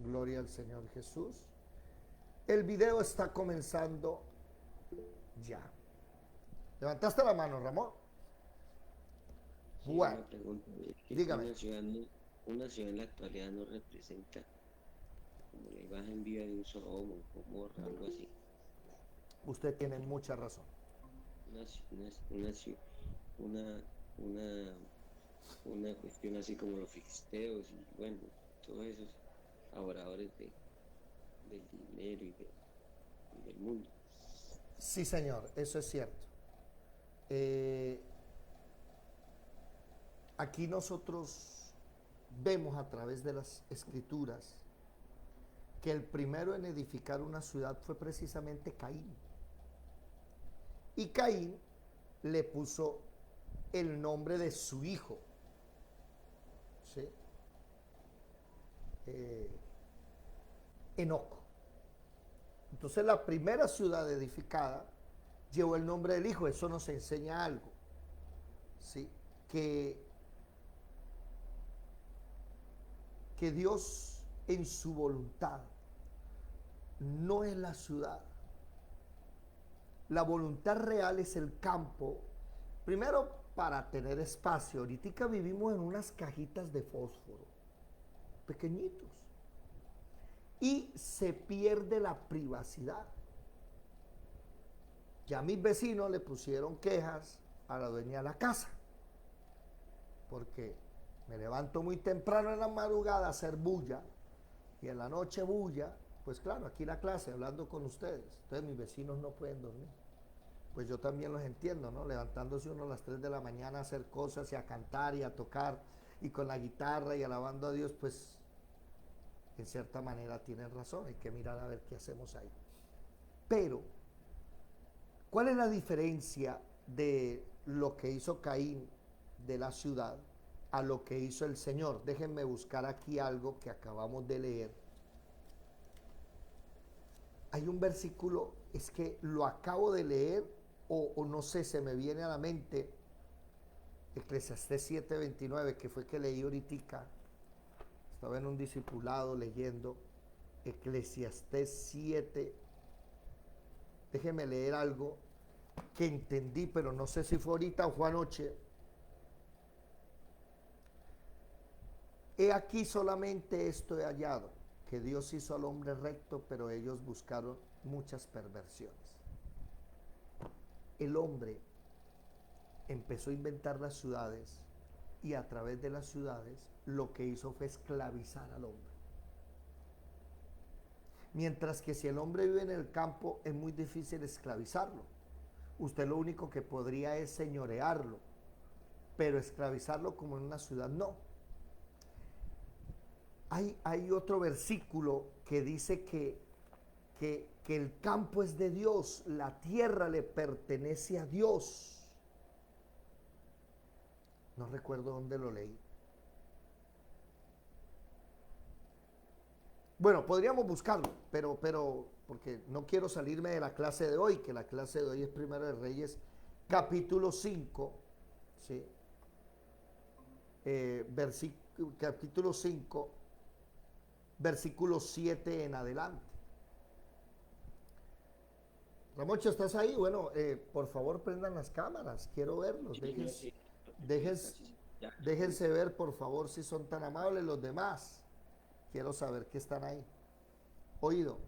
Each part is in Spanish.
Gloria al Señor Jesús. El video está comenzando ya. ¿Levantaste la mano, Ramón? Sí, Bueno, una pregunta. Es que dígame. una ciudad en la actualidad no representa como la imagen viva de un Sodoma, un Gomorra, algo así. Usted tiene mucha razón. Una, ci- una, ci- una, una, una cuestión así como los filisteos y bueno, todos esos adoradores del dinero y del mundo. Sí, señor, eso es cierto. Eh, Aquí nosotros vemos a través de las escrituras que el primero en edificar una ciudad fue precisamente Caín. Y Caín le puso el nombre de su hijo, ¿sí? Eh, Enoc. Entonces la primera ciudad edificada llevó el nombre del hijo. Eso nos enseña algo, ¿sí? Que, que Dios en su voluntad no es la ciudad. La voluntad real es el campo. Primero, para tener espacio. Ahorita vivimos en unas cajitas de fósforo, pequeñitos. Y se pierde la privacidad. Ya mis vecinos le pusieron quejas a la dueña de la casa, porque me levanto muy temprano en la madrugada a hacer bulla y en la noche bulla, pues claro, aquí la clase hablando con ustedes, entonces mis vecinos no pueden dormir. Pues yo también los entiendo, ¿no? Levantándose uno a las 3 de la mañana a hacer cosas y a cantar y a tocar y con la guitarra y alabando a Dios, pues en cierta manera tienen razón, hay que mirar a ver qué hacemos ahí. Pero, ¿cuál es la diferencia de lo que hizo Caín de la ciudad a lo que hizo el Señor? Déjenme buscar aquí algo que acabamos de leer. Hay un versículo, es que lo acabo de leer o no sé, se me viene a la mente Eclesiastés 7:29, que fue que leí ahorita. Estaba en un discipulado leyendo Eclesiastés 7. Déjeme leer algo que entendí, pero no sé si fue ahorita o fue anoche. He aquí solamente esto he hallado, que Dios hizo al hombre recto, pero ellos buscaron muchas perversiones. El hombre empezó a inventar las ciudades y a través de las ciudades lo que hizo fue esclavizar al hombre. Mientras que si el hombre vive en el campo es muy difícil esclavizarlo. Usted lo único que podría es señorearlo, pero esclavizarlo como en una ciudad no. Hay otro versículo que dice que el campo es de Dios, la tierra le pertenece a Dios. No recuerdo dónde lo leí. Bueno, podríamos buscarlo, pero porque no quiero salirme de la clase de hoy, que la clase de hoy es Primero de Reyes, capítulo 5, ¿sí? Capítulo 5, versículo 7 en adelante. Ramocho, ¿estás ahí? Bueno, por favor prendan las cámaras, quiero verlos, Sí, no, sí, déjense, casi, ya, déjense ver por favor si son tan amables los demás. Quiero saber que están ahí. Oído,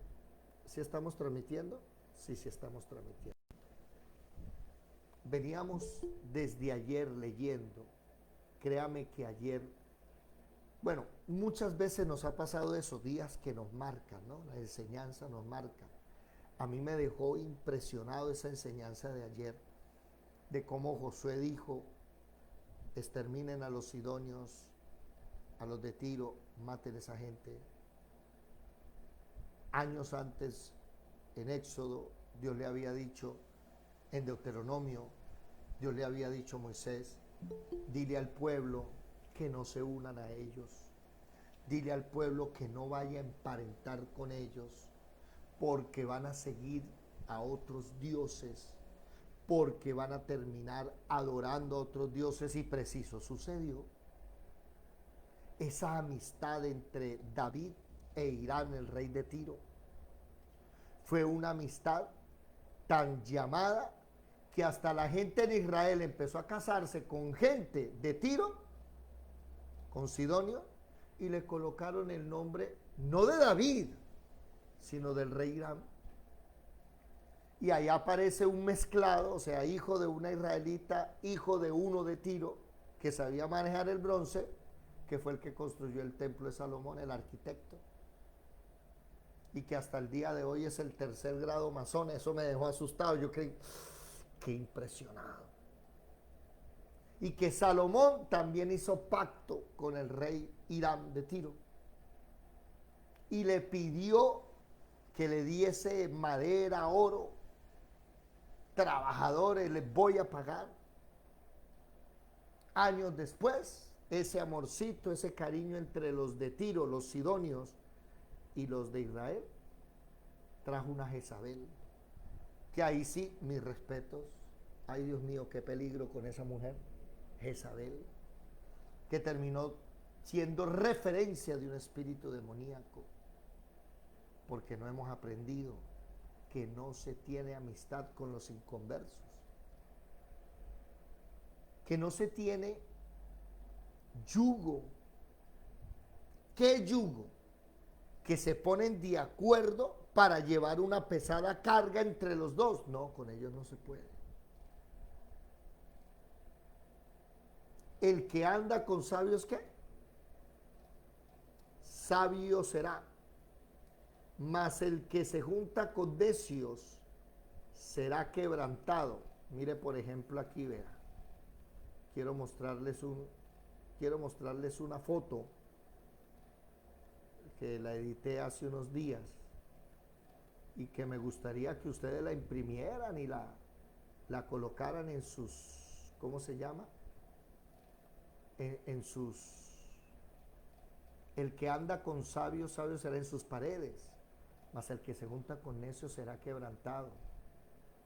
¿sí estamos transmitiendo? Sí, sí estamos transmitiendo. Veníamos desde ayer leyendo, créame que ayer, bueno, muchas veces nos ha pasado esos días que nos marcan, ¿no? La enseñanza nos marca. A mí me dejó impresionado esa enseñanza de ayer, de cómo Josué dijo, exterminen a los sidonios, a los de Tiro, maten a esa gente. Años antes, en Éxodo, Dios le había dicho, en Deuteronomio, Dios le había dicho a Moisés, dile al pueblo que no se unan a ellos, dile al pueblo que no vaya a emparentar con ellos, porque van a seguir a otros dioses, porque van a terminar adorando a otros dioses, y preciso sucedió. Esa amistad entre David e Irán, el rey de Tiro. Fue una amistad tan llamada que hasta la gente de Israel empezó a casarse con gente de Tiro, con Sidonio, y le colocaron el nombre no de David, sino del rey Irán. Y ahí aparece un mezclado, o sea, hijo de una israelita, hijo de uno de Tiro, que sabía manejar el bronce, que fue el que construyó el templo de Salomón, el arquitecto, y que hasta el día de hoy es el tercer grado masón. Eso me dejó asustado, yo creí, qué impresionado. Y que Salomón también hizo pacto con el rey Irán de Tiro, y le pidió que le diese madera, oro, trabajadores, les voy a pagar. Años después, ese amorcito, ese cariño entre los de Tiro, los sidonios y los de Israel, trajo una Jezabel, que ahí sí, mis respetos. Ay, Dios mío, qué peligro con esa mujer, Jezabel, que terminó siendo referencia de un espíritu demoníaco, porque no hemos aprendido que no se tiene amistad con los inconversos, que no se tiene yugo. ¿Qué yugo? Que se ponen de acuerdo para llevar una pesada carga entre los dos. No, con ellos no se puede. El que anda con sabios, ¿qué? Sabio será. Mas el que se junta con necios será quebrantado. Mire, por ejemplo, aquí, vea. Quiero mostrarles una foto que la edité hace unos días y que me gustaría que ustedes la imprimieran y la colocaran en sus, ¿cómo se llama? En sus, el que anda con sabios, sabio será en sus paredes, mas el que se junta con necios será quebrantado.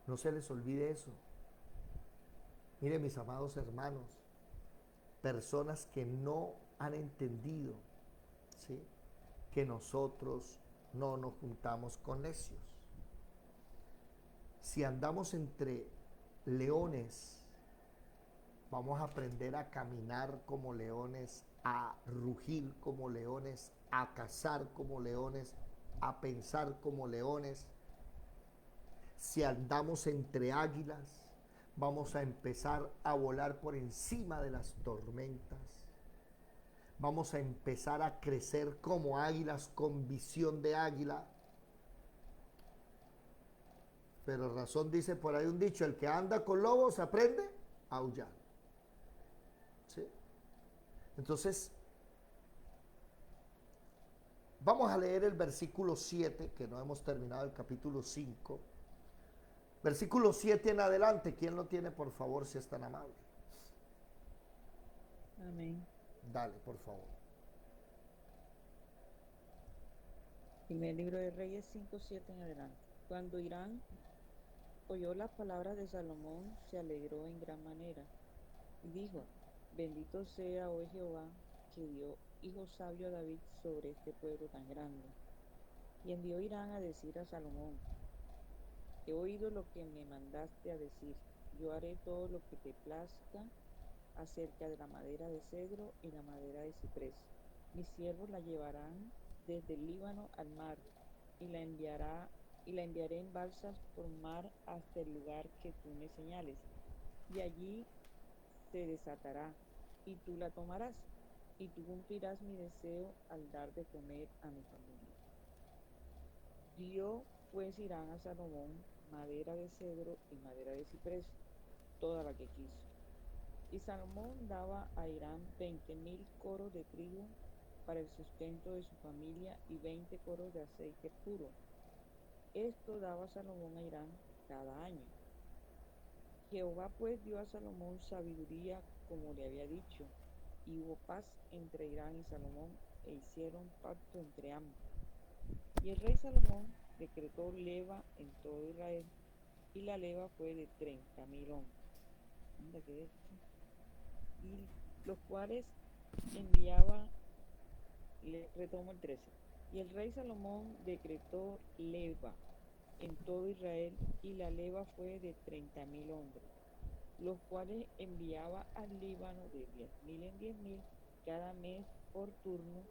No se les olvide eso. Mire, mis amados hermanos, personas que no han entendido, ¿sí?, que nosotros no nos juntamos con necios. Si andamos entre leones, vamos a aprender a caminar como leones, a rugir como leones, a cazar como leones, a pensar como leones. Si andamos entre águilas, vamos a empezar a volar por encima de las tormentas. Vamos a empezar a crecer como águilas con visión de águila. Pero razón dice por ahí un dicho: el que anda con lobos aprende a aullar. ¿Sí? Entonces, vamos a leer el versículo 7, que no hemos terminado el capítulo 5. Versículo 7 en adelante. ¿Quién lo tiene, por favor, si es tan amable? Amén. Dale, por favor. Primer libro de Reyes 5:7 en adelante. Cuando Irán oyó las palabras de Salomón, se alegró en gran manera y dijo: bendito sea hoy Jehová, que dio hijo sabio a David sobre este pueblo tan grande. Y envió Irán a decir a Salomón: he oído lo que me mandaste a decir. Yo haré todo lo que te plazca acerca de la madera de cedro y la madera de ciprés. Mis siervos la llevarán desde el Líbano al mar, y la enviaré en balsas por mar hasta el lugar que tú me señales, y allí se desatará, y tú la tomarás, y tú cumplirás mi deseo al dar de comer a mi familia. Dio pues Irán a Salomón madera de cedro y madera de ciprés, toda la que quiso. Y Salomón daba a Irán 20,000 coros de trigo para el sustento de su familia y 20 coros de aceite puro. Esto daba Salomón a Irán cada año. Jehová pues dio a Salomón sabiduría como le había dicho, y hubo paz entre Irán y Salomón, e hicieron pacto entre ambos. Y el rey Salomón decretó leva en todo Israel, y la leva fue de 30,000 hombres. Y los cuales enviaba, retomo el 13, Y el rey Salomón decretó leva en todo Israel, y la leva fue de 30.000 hombres, los cuales enviaba al Líbano de 10.000 en 10.000 cada mes por turno,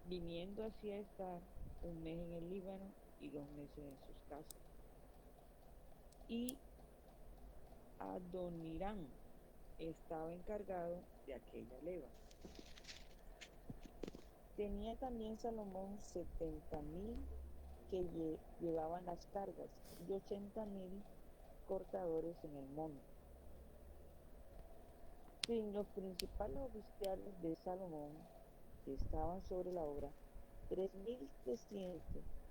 viniendo así a estar un mes en el Líbano y 2 meses en sus casas. Y Adonirán estaba encargado de aquella leva. Tenía también Salomón 70.000 que llevaban las cargas y 80.000 cortadores en el monte. Sin los principales oficiales de Salomón que estaban sobre la obra, 3.300,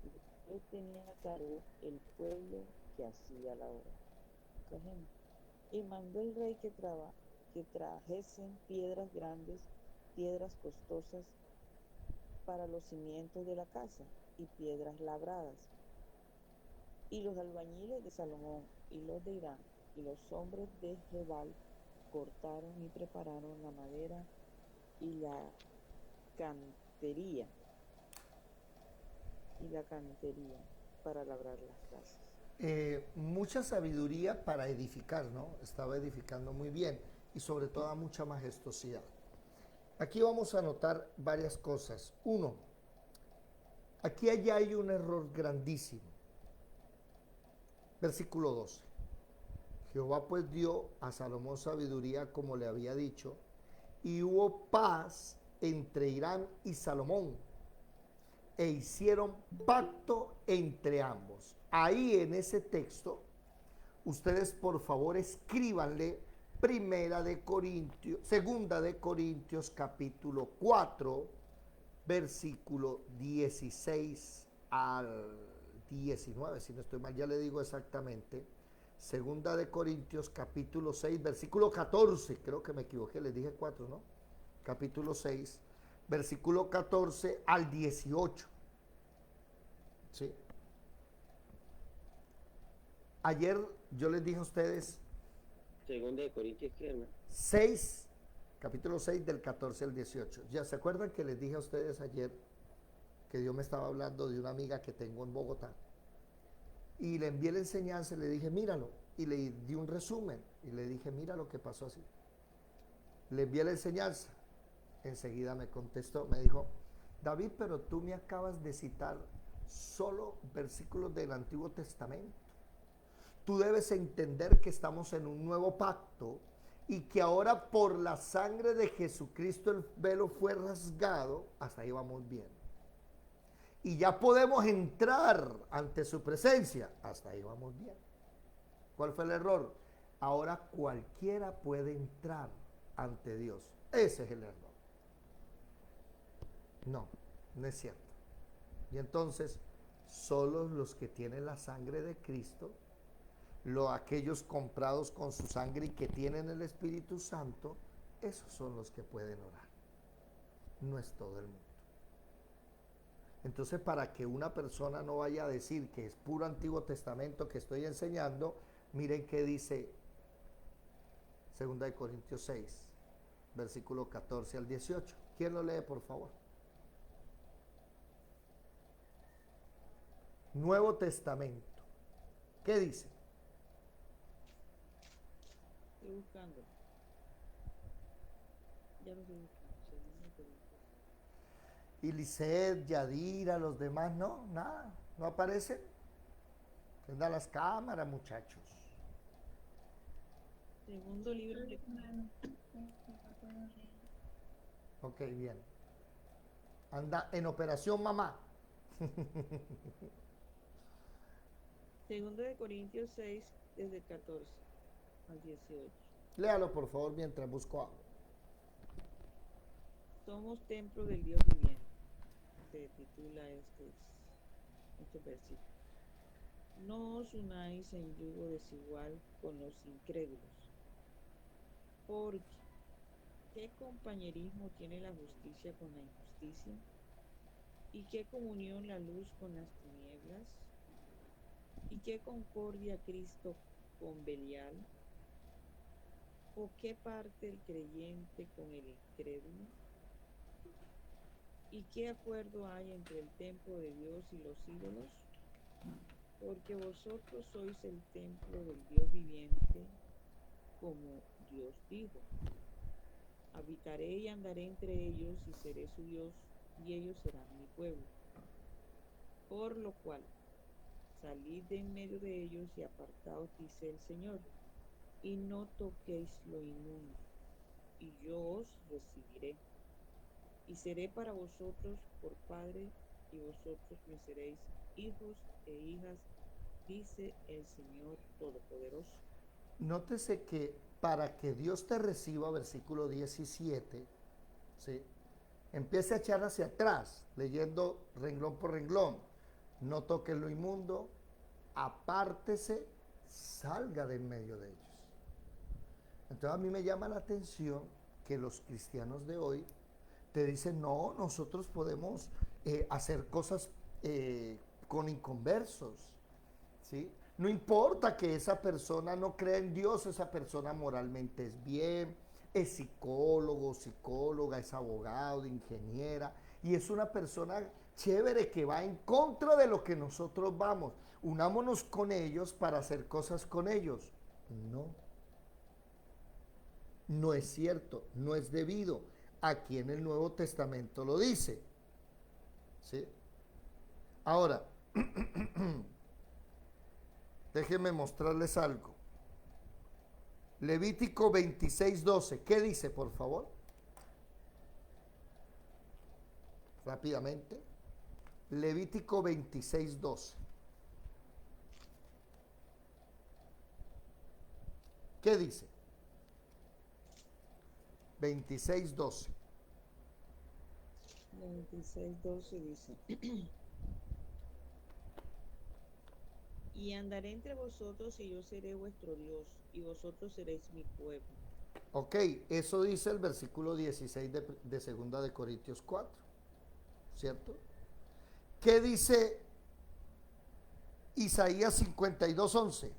y él tenía a cargo el pueblo que hacía la obra. Y mandó el rey que trajesen piedras grandes, piedras costosas para los cimientos de la casa y piedras labradas. Y los albañiles de Salomón y los de Irán y los hombres de Jebal cortaron y prepararon la madera y la cantería para labrar las casas. Mucha sabiduría para edificar, ¿no? Estaba edificando muy bien y sobre todo mucha majestuosidad. Aquí vamos a notar varias cosas. Uno, aquí allá hay un error grandísimo. Versículo 12. Jehová pues dio a Salomón sabiduría como le había dicho, y hubo paz entre Irán y Salomón, e hicieron pacto entre ambos. Ahí en ese texto, ustedes por favor escríbanle Segunda de Corintios capítulo 4, versículo 16 al 19, si no estoy mal, ya le digo exactamente. Segunda de Corintios capítulo 6, versículo 14, creo que me equivoqué, les dije 4, ¿no? Capítulo 6, versículo 14 al 18. ¿Sí? Ayer yo les dije a ustedes Segunda de Corintios, ¿qué, hermano? 6, capítulo 6 del 14 al 18. ¿Ya se acuerdan que les dije a ustedes ayer que Dios me estaba hablando de una amiga que tengo en Bogotá? Y le envié la enseñanza y le dije, míralo. Y le di un resumen y le dije, mira lo que pasó así. Le envié la enseñanza. Enseguida me contestó, me dijo, David, pero tú me acabas de citar solo versículos del Antiguo Testamento. Tú debes entender que estamos en un nuevo pacto y que ahora por la sangre de Jesucristo el velo fue rasgado. Hasta ahí vamos bien. Y ya podemos entrar ante su presencia. Hasta ahí vamos bien. ¿Cuál fue el error? Ahora cualquiera puede entrar ante Dios. Ese es el error. No, no es cierto. Y entonces, solo los que tienen la sangre de Cristo, aquellos comprados con su sangre y que tienen el Espíritu Santo, esos son los que pueden orar. No es todo el mundo. Entonces, para que una persona no vaya a decir que es puro Antiguo Testamento que estoy enseñando, miren qué dice 2 Corintios 6, versículo 14 al 18. ¿Quién lo lee, por favor? Nuevo Testamento. ¿Qué dice? Estoy buscando. Ya lo estoy buscando. Y Lisset, Yadira, los demás, no, nada, no aparecen. Prendan las cámaras, muchachos. Segundo libro de Ok, bien. Anda en operación mamá. Segundo de Corintios 6, desde el 14 al 18. Léalo, por favor, mientras busco algo. Somos templo del Dios viviente. Se titula este versículo. No os unáis en yugo desigual con los incrédulos, porque ¿qué compañerismo tiene la justicia con la injusticia? ¿Y qué comunión la luz con las tinieblas? ¿Y qué concordia Cristo con Belial? ¿O qué parte el creyente con el incrédulo? ¿Y qué acuerdo hay entre el templo de Dios y los ídolos? Porque vosotros sois el templo del Dios viviente, como Dios dijo. Habitaré y andaré entre ellos y seré su Dios, y ellos serán mi pueblo. Por lo cual, salid de en medio de ellos y apartaos, dice el Señor, y no toquéis lo inmundo, y yo os recibiré. Y seré para vosotros por padre, y vosotros me seréis hijos e hijas, dice el Señor Todopoderoso. Nótese que para que Dios te reciba, versículo 17, ¿sí? Empiece a echar hacia atrás, leyendo renglón por renglón. No toque lo inmundo, apártese, salga de en medio de ellos. Entonces a mí me llama la atención que los cristianos de hoy te dicen, no, nosotros podemos hacer cosas con inconversos, ¿sí? No importa que esa persona no crea en Dios, esa persona moralmente es bien, es psicólogo, psicóloga, es abogado, ingeniera, y es una persona chévere que va en contra de lo que nosotros vamos. Unámonos con ellos para hacer cosas con ellos. No, no es cierto, no es debido. Aquí en el Nuevo Testamento lo dice, ¿sí? Ahora, déjenme mostrarles algo. Levítico 26:12. ¿Qué dice, por favor? Rápidamente. Levítico 26:12. ¿Qué dice? 26:12. 26:12 dice, y andaré entre vosotros y yo seré vuestro Dios, y vosotros seréis mi pueblo. Ok, eso dice el versículo 16 de 2 de Corintios 4, ¿cierto? ¿Qué dice Isaías 52:11?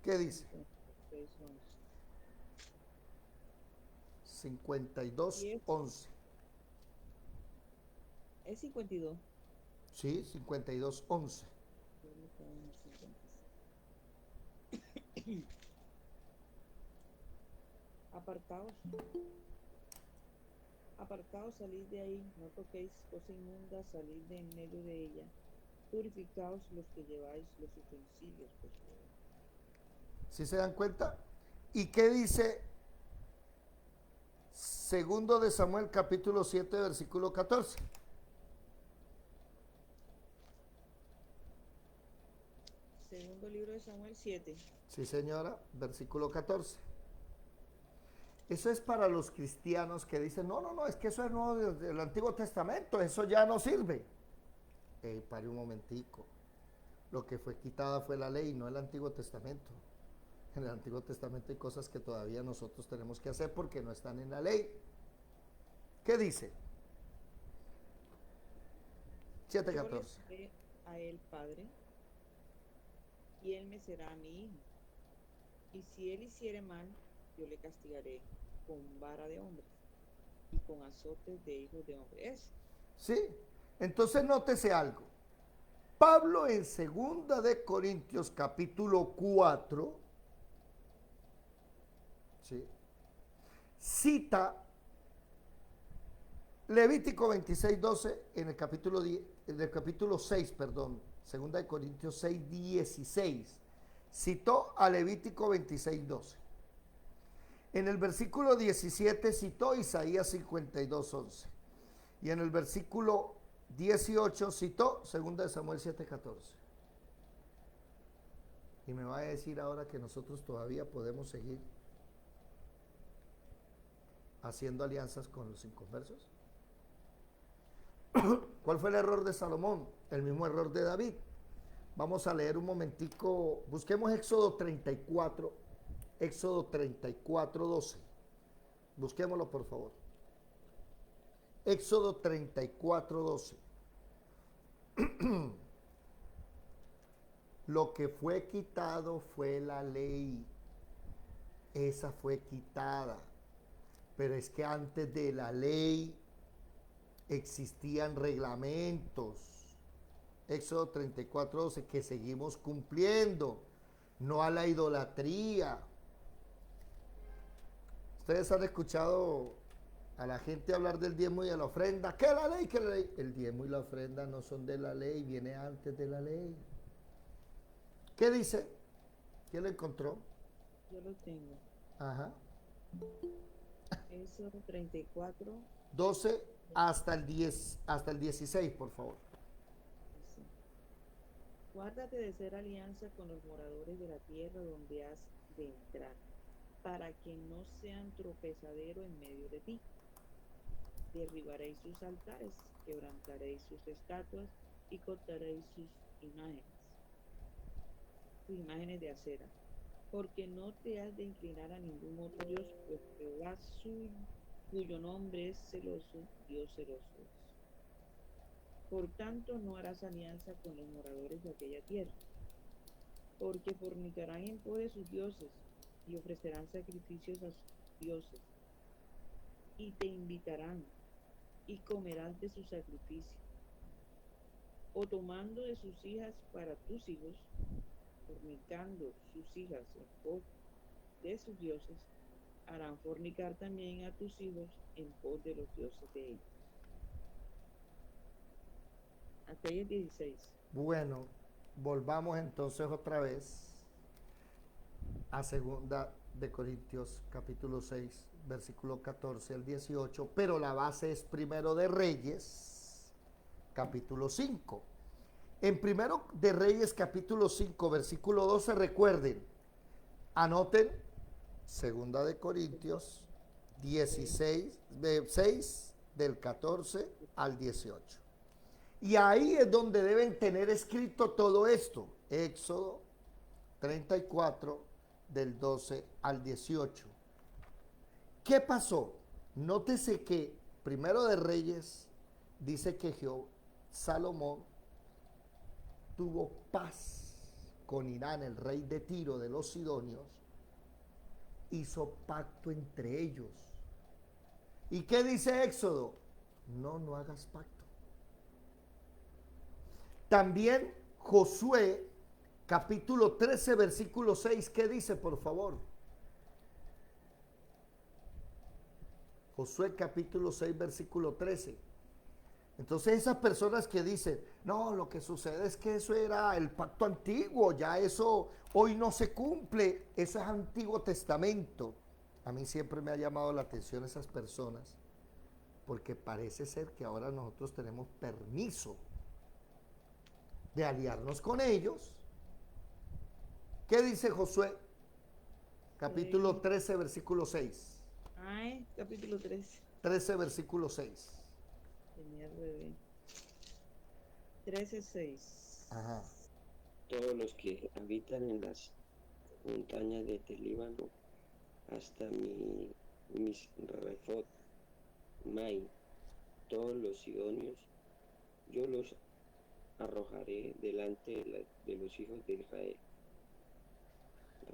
¿Qué dice? 52:11. Es 52. Sí, 52:11. Apartaos, apartaos, salid de ahí, no toquéis cosa inmunda, salid de en medio de ella, purificaos los que lleváis los utensilios, por favor. ¿Sí se dan cuenta? ¿Y qué dice segundo de Samuel capítulo 7 versículo 14? Segundo libro de Samuel 7. Sí, señora, versículo 14. Eso es para los cristianos que dicen, no, no, no, es que eso es nuevo del Antiguo Testamento, eso ya no sirve. Pare un momentico. Lo que fue quitada fue la ley, no el Antiguo Testamento. En el Antiguo Testamento hay cosas que todavía nosotros tenemos que hacer porque no están en la ley. ¿Qué dice? 7:14. Yo le seré a él padre, y él me será a mi hijo. Y si él hiciere mal, yo le castigaré con vara de hombres y con azotes de hijos de hombres. ¿Sí? Entonces nótese algo. Pablo en 2 de Corintios capítulo 4, ¿sí?, cita Levítico 26:12 en el capítulo 10, en el capítulo 6, perdón, 2 de Corintios 6:16. Citó a Levítico 26:12. En el versículo 17 citó Isaías 52:11. Y en el versículo 18 citó 2 de Samuel 7:14. Y me va a decir ahora que nosotros todavía podemos seguir haciendo alianzas con los inconversos. ¿Cuál fue el error de Salomón? El mismo error de David. Vamos a leer un momentico, busquemos Éxodo 34, Éxodo 34:12. Busquémoslo, por favor. Éxodo 34:12. Lo que fue quitado fue la ley. esa fue quitada. Pero es que antes de la ley existían reglamentos. Éxodo 34:12, que seguimos cumpliendo. No a la idolatría. Ustedes han escuchado a la gente hablar del diezmo y de la ofrenda. ¿Qué la ley? ¿Qué la ley? El diezmo y la ofrenda no son de la ley, viene antes de la ley. ¿Qué dice? ¿Quién lo encontró? Yo lo tengo. Ajá. Éxodo 34. 12 hasta el 10, hasta el 16, por favor. Dice, guárdate de hacer alianza con los moradores de la tierra donde has de entrar, para que no sean tropezadero en medio de ti. Derribaréis sus altares, quebrantaréis sus estatuas y cortaréis sus imágenes de acera, porque no te has de inclinar a ningún otro Dios, pues Jehová cuyo nombre es celoso, Dios celoso es. Por tanto, no harás alianza con los moradores de aquella tierra, porque fornicarán en pos de sus dioses y ofrecerán sacrificios a sus dioses, y te invitarán, y comerás de sus sacrificios, o tomando de sus hijas para tus hijos, fornicando sus hijas en pos de sus dioses, harán fornicar también a tus hijos en pos de los dioses de ellos. Hasta ahí es 16. Bueno, volvamos entonces otra vez a segunda de Corintios capítulo 6, versículo 14 al 18, pero la base es primero de Reyes, capítulo 5. En primero de Reyes, capítulo 5, versículo 12, recuerden, anoten, segunda de Corintios 16, de 6, del 14 al 18. Y ahí es donde deben tener escrito todo esto. Éxodo 34, del 12 al 18. ¿Qué pasó? Nótese que primero de Reyes dice que Salomón tuvo paz con Irán, el rey de Tiro de los Sidonios, hizo pacto entre ellos. ¿Y qué dice Éxodo? No hagas pacto. También Josué, capítulo 13, versículo 6, ¿qué dice, por favor? Josué, capítulo 6, versículo 13. Entonces esas personas que dicen, no, lo que sucede es que eso era el pacto antiguo, ya eso hoy no se cumple, eso es Antiguo Testamento. A mí siempre me ha llamado la atención esas personas, porque parece ser que ahora nosotros tenemos permiso de aliarnos con ellos. ¿Qué dice Josué? Capítulo 13, versículo 6. Capítulo 13. 13, versículo 6. Tenía 13:6. Ajá. Todos los que habitan en las montañas de Líbano hasta Misrefot, Mai, todos los sidonios, yo los arrojaré delante de los hijos de Israel.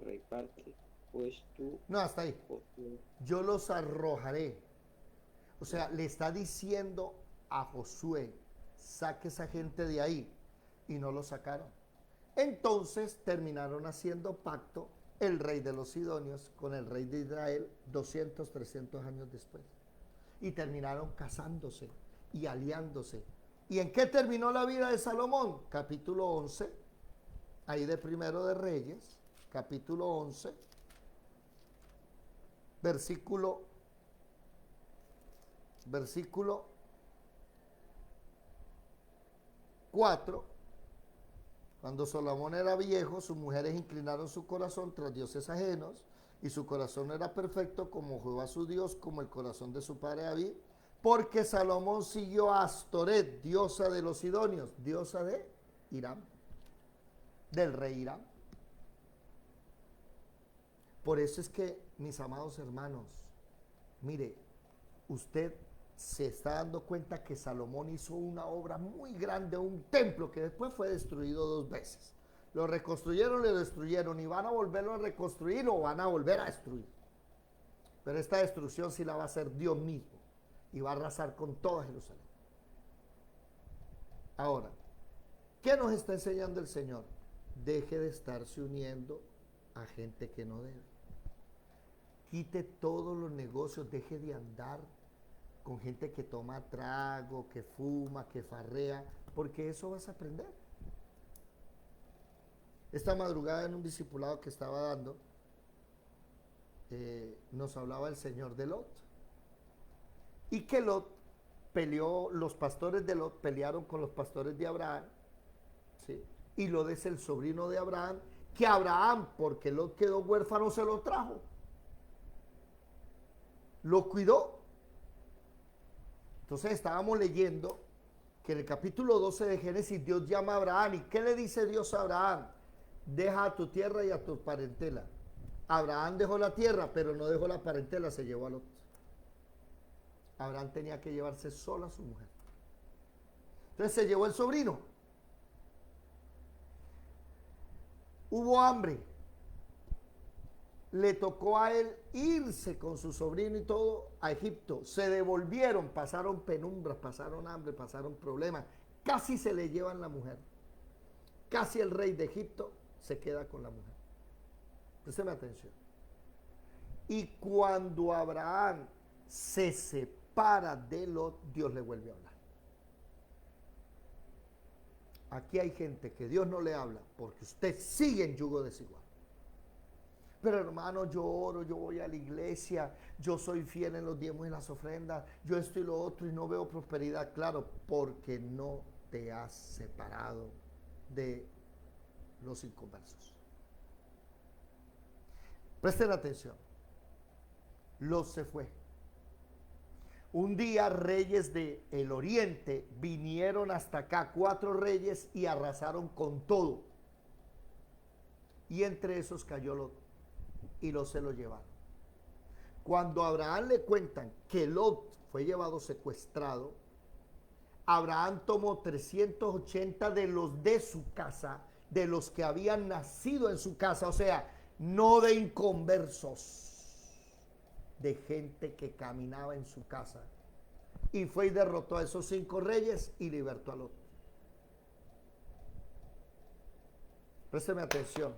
Reparte, pues tú. No, hasta ahí. Yo los arrojaré. O sea, le está diciendo a Josué, saque esa gente de ahí. Y no lo sacaron. Entonces terminaron haciendo pacto el rey de los Sidonios con el rey de Israel 200, 300 años después. Y terminaron casándose y aliándose. ¿Y en qué terminó la vida de Salomón? Capítulo 11, ahí de Primero de Reyes, capítulo 11, versículo 4. Cuando Salomón era viejo, sus mujeres inclinaron su corazón tras dioses ajenos, y su corazón no era perfecto como Jehová su Dios, como el corazón de su padre David, porque Salomón siguió a Astoret, diosa de los Sidonios, diosa de Irán, del rey Irán. Por eso es que, mis amados hermanos, mire, usted se está dando cuenta que Salomón hizo una obra muy grande, un templo que después fue destruido 2 veces. Lo reconstruyeron, lo destruyeron y van a volverlo a reconstruir o van a volver a destruir. Pero esta destrucción sí la va a hacer Dios mismo y va a arrasar con toda Jerusalén. Ahora, ¿qué nos está enseñando el Señor? Deje de estarse uniendo a gente que no debe. Quite todos los negocios, deje de andar con gente que toma trago, que fuma, que farrea, porque eso vas a aprender. Esta madrugada en un discipulado que estaba dando, nos hablaba el Señor de Lot. Y que Lot peleó, los pastores de Lot pelearon con los pastores de Abraham, ¿sí? Y Lot es el sobrino de Abraham, que Abraham, porque Lot quedó huérfano, se lo trajo. Lo cuidó. Entonces estábamos leyendo que en el capítulo 12 de Génesis Dios llama a Abraham. ¿Y qué le dice Dios a Abraham? Deja a tu tierra y a tu parentela. Abraham dejó la tierra, pero no dejó la parentela, se llevó a Lot. Abraham tenía que llevarse sola a su mujer. Entonces se llevó el sobrino. Hubo hambre. Le tocó a él irse con su sobrino y todo a Egipto. Se devolvieron, pasaron penumbras, pasaron hambre, pasaron problemas. Casi se le llevan la mujer. Casi el rey de Egipto se queda con la mujer. Présteme atención. Y cuando Abraham se separa de Lot, Dios le vuelve a hablar. Aquí hay gente que Dios no le habla porque usted sigue en yugo desigual. Pero hermano, yo oro, yo voy a la iglesia, yo soy fiel en los diezmos y las ofrendas, yo esto y lo otro y no veo prosperidad. Claro, porque no te has separado de los inconversos. Presten atención. Lot se fue. Un día reyes del oriente vinieron hasta acá, 4 reyes, y arrasaron con todo. Y entre esos cayó Lot. Y Lot se lo llevaron. Cuando a Abraham le cuentan que Lot fue llevado secuestrado, Abraham tomó 380 de los de su casa, de los que habían nacido en su casa, o sea, no de inconversos, de gente que caminaba en su casa, y fue y derrotó a esos 5 reyes y libertó a Lot. Présteme atención.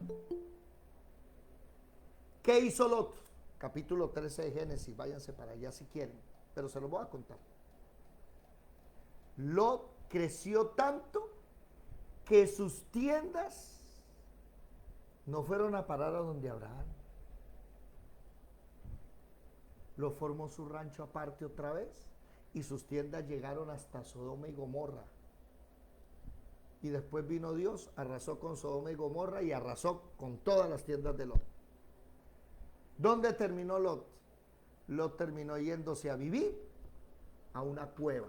¿Qué hizo Lot? Capítulo 13 de Génesis, váyanse para allá si quieren, pero se los voy a contar. Lot creció tanto que sus tiendas no fueron a parar a donde Abraham. Lo formó su rancho aparte otra vez y sus tiendas llegaron hasta Sodoma y Gomorra. Y después vino Dios, arrasó con Sodoma y Gomorra y arrasó con todas las tiendas de Lot. ¿Dónde terminó Lot? Lot terminó yéndose a vivir a una cueva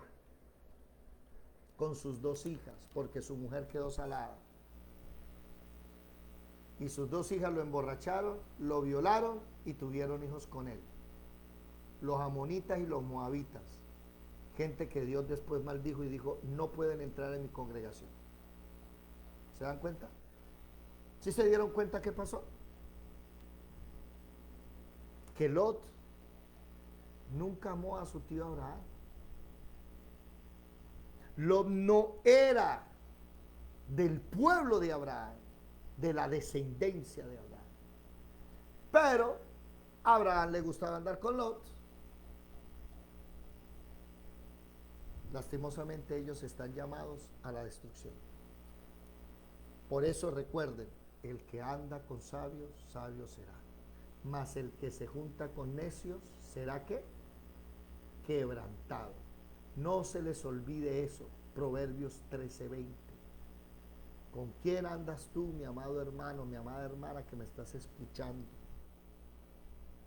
con sus 2 hijas, porque su mujer quedó salada. Y sus 2 hijas lo emborracharon, lo violaron y tuvieron hijos con él. Los amonitas y los moabitas, gente que Dios después maldijo y dijo, no pueden entrar en mi congregación. ¿Se dan cuenta? ¿Sí se dieron cuenta qué pasó? Que Lot nunca amó a su tío Abraham. Lot no era del pueblo de Abraham, de la descendencia de Abraham. Pero a Abraham le gustaba andar con Lot. Lastimosamente ellos están llamados a la destrucción. Por eso recuerden, el que anda con sabios, sabio será. Mas el que se junta con necios, ¿será qué? Quebrantado. No se les olvide eso. Proverbios 13:20. ¿Con quién andas tú, mi amado hermano, mi amada hermana que me estás escuchando?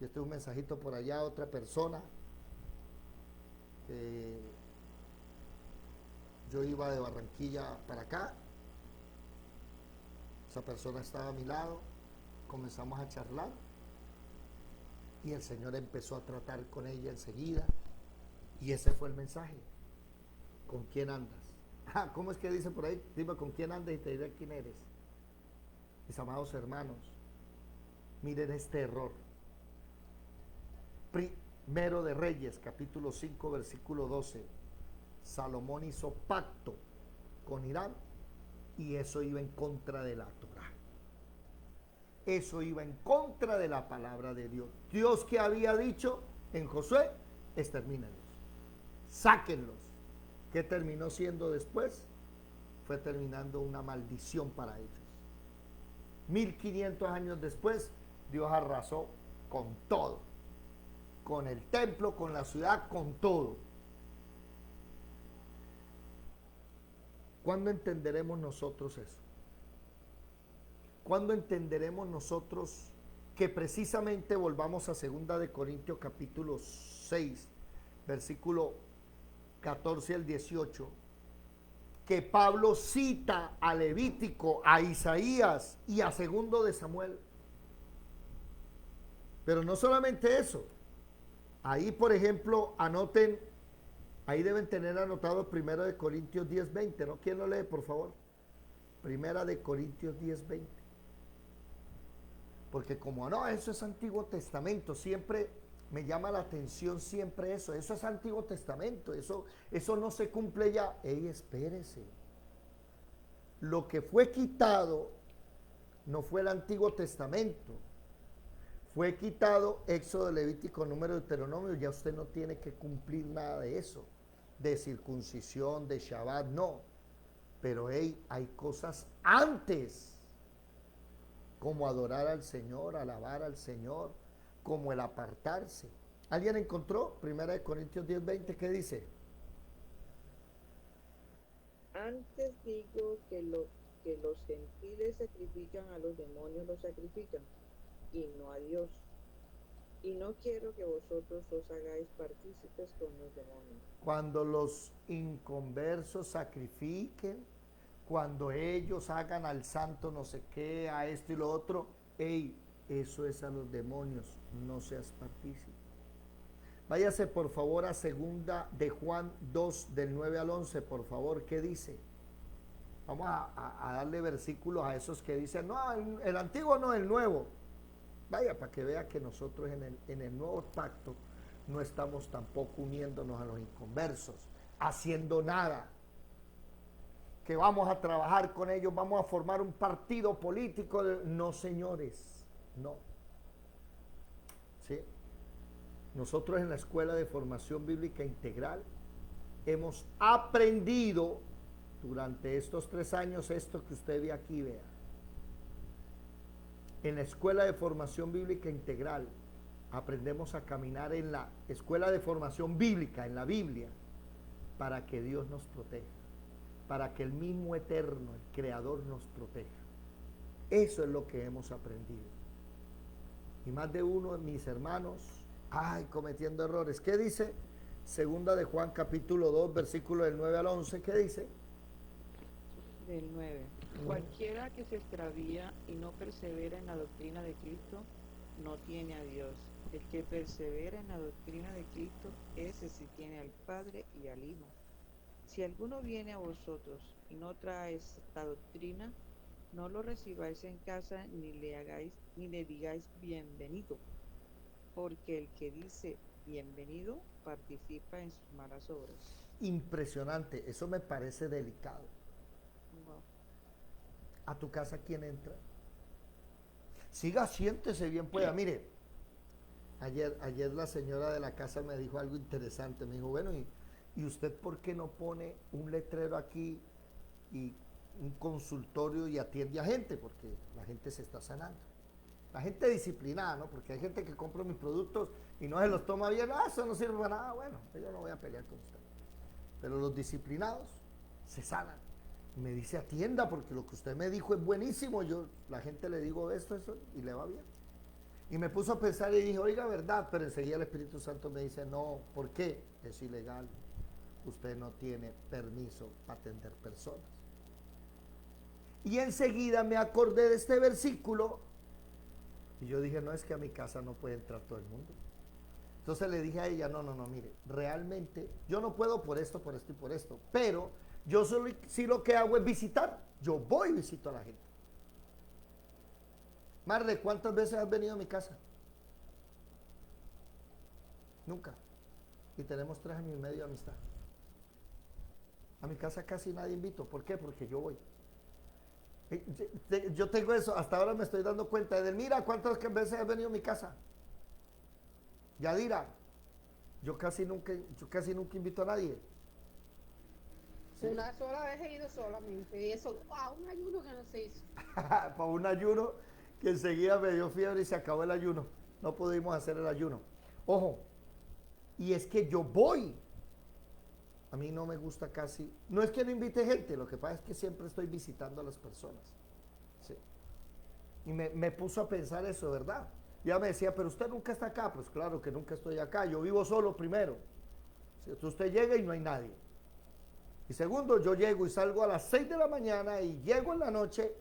Y este es un mensajito por allá a otra persona. Yo iba de Barranquilla para acá. Esa persona estaba a mi lado. Comenzamos a charlar. Y el Señor empezó a tratar con ella enseguida. Y ese fue el mensaje. ¿Con quién andas? ¿Cómo es que dice por ahí? Dime con quién andas y te diré quién eres. Mis amados hermanos, miren este error. Primero de Reyes, capítulo 5, versículo 12. Salomón hizo pacto con Irán y eso iba en contra de la Torá. Eso iba en contra de la palabra de Dios. Dios que había dicho en Josué, extermínenlos, sáquenlos. ¿Qué terminó siendo después? Fue terminando una maldición para ellos. 1500 años después, Dios arrasó con todo. Con el templo, con la ciudad, con todo. ¿Cuándo entenderemos nosotros eso? ¿Cuándo entenderemos nosotros que precisamente volvamos a 2 de Corintios capítulo 6, versículo 14 al 18, que Pablo cita a Levítico, a Isaías y a 2 de Samuel? Pero no solamente eso. Ahí, por ejemplo, anoten, ahí deben tener anotado 1 de Corintios 10, 20, ¿no? ¿Quién lo lee, por favor? 1 de Corintios 10, 20. Porque como no, eso es Antiguo Testamento, siempre me llama la atención siempre eso es Antiguo Testamento, eso no se cumple ya. Ey, espérese. Lo que fue quitado no fue el Antiguo Testamento. Fue quitado Éxodo, Levítico, Número, Deuteronomio. Ya usted no tiene que cumplir nada de eso, de circuncisión, de Shabbat, no. Pero hey, hay cosas antes, como adorar al Señor, alabar al Señor, como el apartarse. ¿Alguien encontró? 1 de Corintios 10, 20, ¿qué dice? Antes digo que los gentiles sacrifican a los demonios, los sacrifican, y no a Dios. Y no quiero que vosotros os hagáis partícipes con los demonios. Cuando los inconversos sacrifiquen, cuando ellos hagan al santo no sé qué, a esto y lo otro, ey, eso es a los demonios, no seas partícipe. Váyase por favor a 2 de Juan 2, del 9 al 11, por favor, ¿qué dice? Vamos a darle versículos a esos que dicen, no, el antiguo no, el nuevo. Vaya, para que vea que nosotros en el nuevo pacto no estamos tampoco uniéndonos a los inconversos, haciendo nada. Que vamos a trabajar con ellos, vamos a formar un partido político. No, señores, no. ¿Sí? Nosotros en la Escuela de Formación Bíblica Integral hemos aprendido durante estos 3 años esto que usted ve aquí, vea. En la Escuela de Formación Bíblica Integral aprendemos a caminar en la Escuela de Formación Bíblica, en la Biblia, para que Dios nos proteja, para que el mismo Eterno, el Creador, nos proteja. Eso es lo que hemos aprendido. Y más de uno de mis hermanos, cometiendo errores. ¿Qué dice? 2 de Juan capítulo 2, versículo del 9 al 11, ¿qué dice? Del 9. Cualquiera que se extravía y no persevera en la doctrina de Cristo, no tiene a Dios. El que persevera en la doctrina de Cristo, ese sí tiene al Padre y al Hijo. Si alguno viene a vosotros y no trae esta doctrina, no lo recibáis en casa ni le digáis bienvenido, porque el que dice bienvenido participa en sus malas obras. Impresionante, eso me parece delicado. Wow. ¿A tu casa quién entra? Siga, siéntese bien pueda. Mire, ayer la señora de la casa me dijo algo interesante. Me dijo, bueno, ¿y usted por qué no pone un letrero aquí y un consultorio y atiende a gente? Porque la gente se está sanando. La gente disciplinada, ¿no? Porque hay gente que compra mis productos y no se los toma bien. Eso no sirve para nada. Bueno, yo no voy a pelear con usted. Pero los disciplinados se sanan. Me dice, atienda, porque lo que usted me dijo es buenísimo. Yo, la gente le digo esto, y le va bien. Y me puso a pensar y dije, oiga, verdad, pero enseguida el Espíritu Santo me dice, no, ¿por qué? Es ilegal. Usted no tiene permiso para atender personas. Y enseguida me acordé de este versículo y yo dije, no, es que a mi casa no puede entrar todo el mundo. Entonces le dije a ella, no, mire, realmente yo no puedo por esto y por esto, pero yo sí lo que hago es visitar. Yo voy y visito a la gente. Marle, ¿cuántas veces has venido a mi casa? Nunca. Y tenemos 3 años y medio de amistad. A mi casa casi nadie invito. ¿Por qué? Porque yo voy. Yo tengo eso, hasta ahora me estoy dando cuenta. Edelmira, ¿cuántas veces has venido a mi casa? Yadira, yo casi nunca invito a nadie. Sí. Una sola vez he ido solamente. Y eso, un ayuno que no se hizo. Para un ayuno que enseguida me dio fiebre y se acabó el ayuno. No pudimos hacer el ayuno. Ojo, y es que yo voy. A mí no me gusta casi. No es que no invite gente, lo que pasa es que siempre estoy visitando a las personas. ¿Sí? Y me puso a pensar eso, ¿verdad? Ya me decía, pero usted nunca está acá. Pues claro que nunca estoy acá. Yo vivo solo primero. ¿Sí? Usted llega y no hay nadie. Y segundo, yo llego y salgo a las 6 de la mañana y llego en la noche.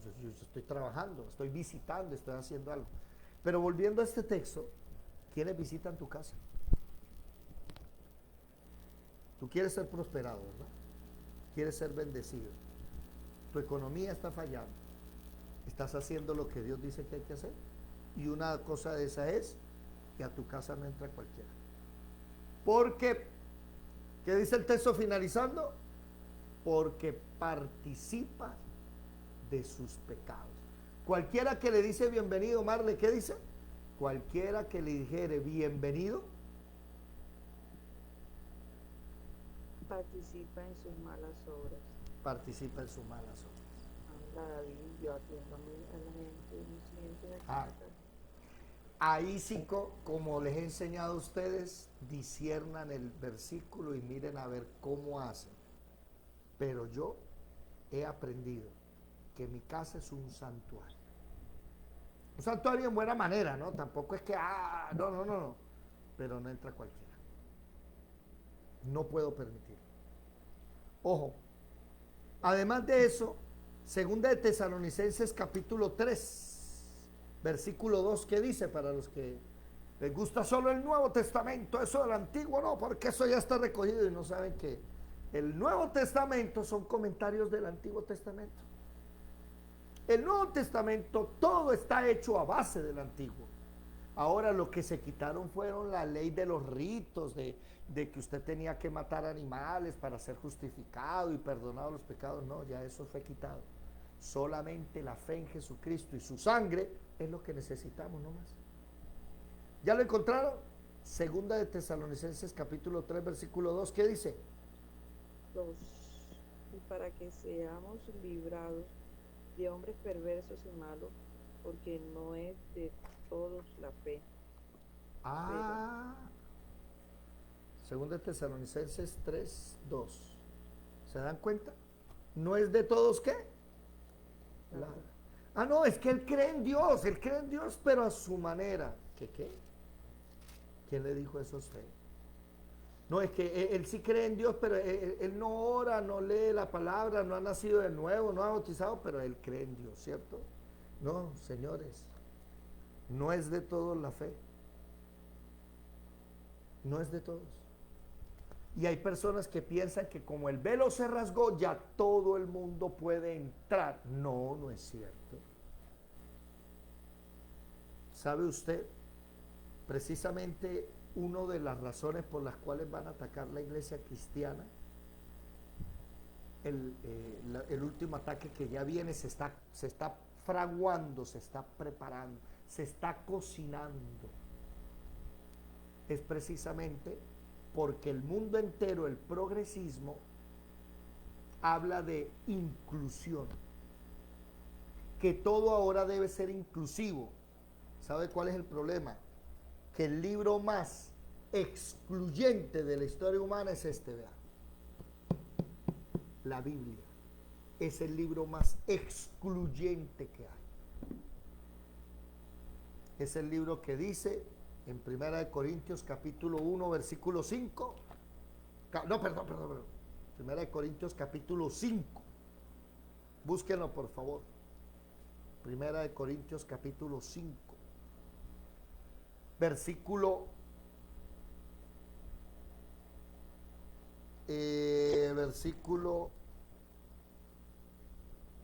Pues yo estoy trabajando, estoy visitando, estoy haciendo algo. Pero volviendo a este texto, ¿quiénes visitan tu casa? Tú quieres ser prosperado, ¿verdad? Quieres ser bendecido. Tu economía está fallando. Estás haciendo lo que Dios dice que hay que hacer. Y una cosa de esa es que a tu casa no entra cualquiera. Porque, ¿qué dice el texto finalizando? Porque participa de sus pecados. Cualquiera que le dice bienvenido, Marle, ¿qué dice? Cualquiera que le dijere bienvenido, participa en sus malas obras. participa en sus malas obras. Habla David, yo atiendo a la gente, mis clientes aquí. Ah. Ahí sí, como les he enseñado a ustedes, disciernan el versículo y miren a ver cómo hacen. Pero yo he aprendido que mi casa es un santuario. Un santuario en buena manera, ¿no? Tampoco es que, no. Pero no entra cualquiera. No puedo permitirlo. Ojo, además de eso, segunda de Tesalonicenses capítulo 3, versículo 2, ¿qué dice para los que les gusta solo el Nuevo Testamento? Eso del Antiguo no, porque eso ya está recogido y no saben que el Nuevo Testamento son comentarios del Antiguo Testamento. El Nuevo Testamento todo está hecho a base del Antiguo. Ahora lo que se quitaron fueron la ley de los ritos, de que usted tenía que matar animales para ser justificado y perdonado los pecados. No, ya eso fue quitado. Solamente la fe en Jesucristo y su sangre es lo que necesitamos, no más. ¿Ya lo encontraron? Segunda de Tesalonicenses capítulo 3 versículo 2, ¿qué dice? 2. Y para que seamos librados de hombres perversos y malos, porque no es de todos la fe. Segunda de Tesalonicenses 3, 2. ¿Se dan cuenta? ¿No es de todos qué? No, es que él cree en Dios, pero a su manera. ¿Qué? ¿Quién le dijo eso a usted? No, es que él sí cree en Dios, pero él no ora, no lee la palabra, no ha nacido de nuevo, no ha bautizado, pero él cree en Dios, ¿cierto? No, señores, no es de todos la fe. No es de todos. Y hay personas que piensan que como el velo se rasgó, ya todo el mundo puede entrar. No, no es cierto. ¿Sabe usted? Precisamente una de las razones por las cuales van a atacar la iglesia cristiana, el último ataque que ya viene, se está fraguando, se está preparando, se está cocinando, es precisamente porque el mundo entero, el progresismo, habla de inclusión, que todo ahora debe ser inclusivo. ¿Sabe cuál es el problema? Que el libro más excluyente de la historia humana es este, vea. La Biblia es el libro más excluyente que hay. Es el libro que dice en 1 Corintios capítulo 1 versículo 5. No, perdón. 1 Corintios capítulo 5. Búsquenlo por favor. 1 Corintios capítulo 5. Versículo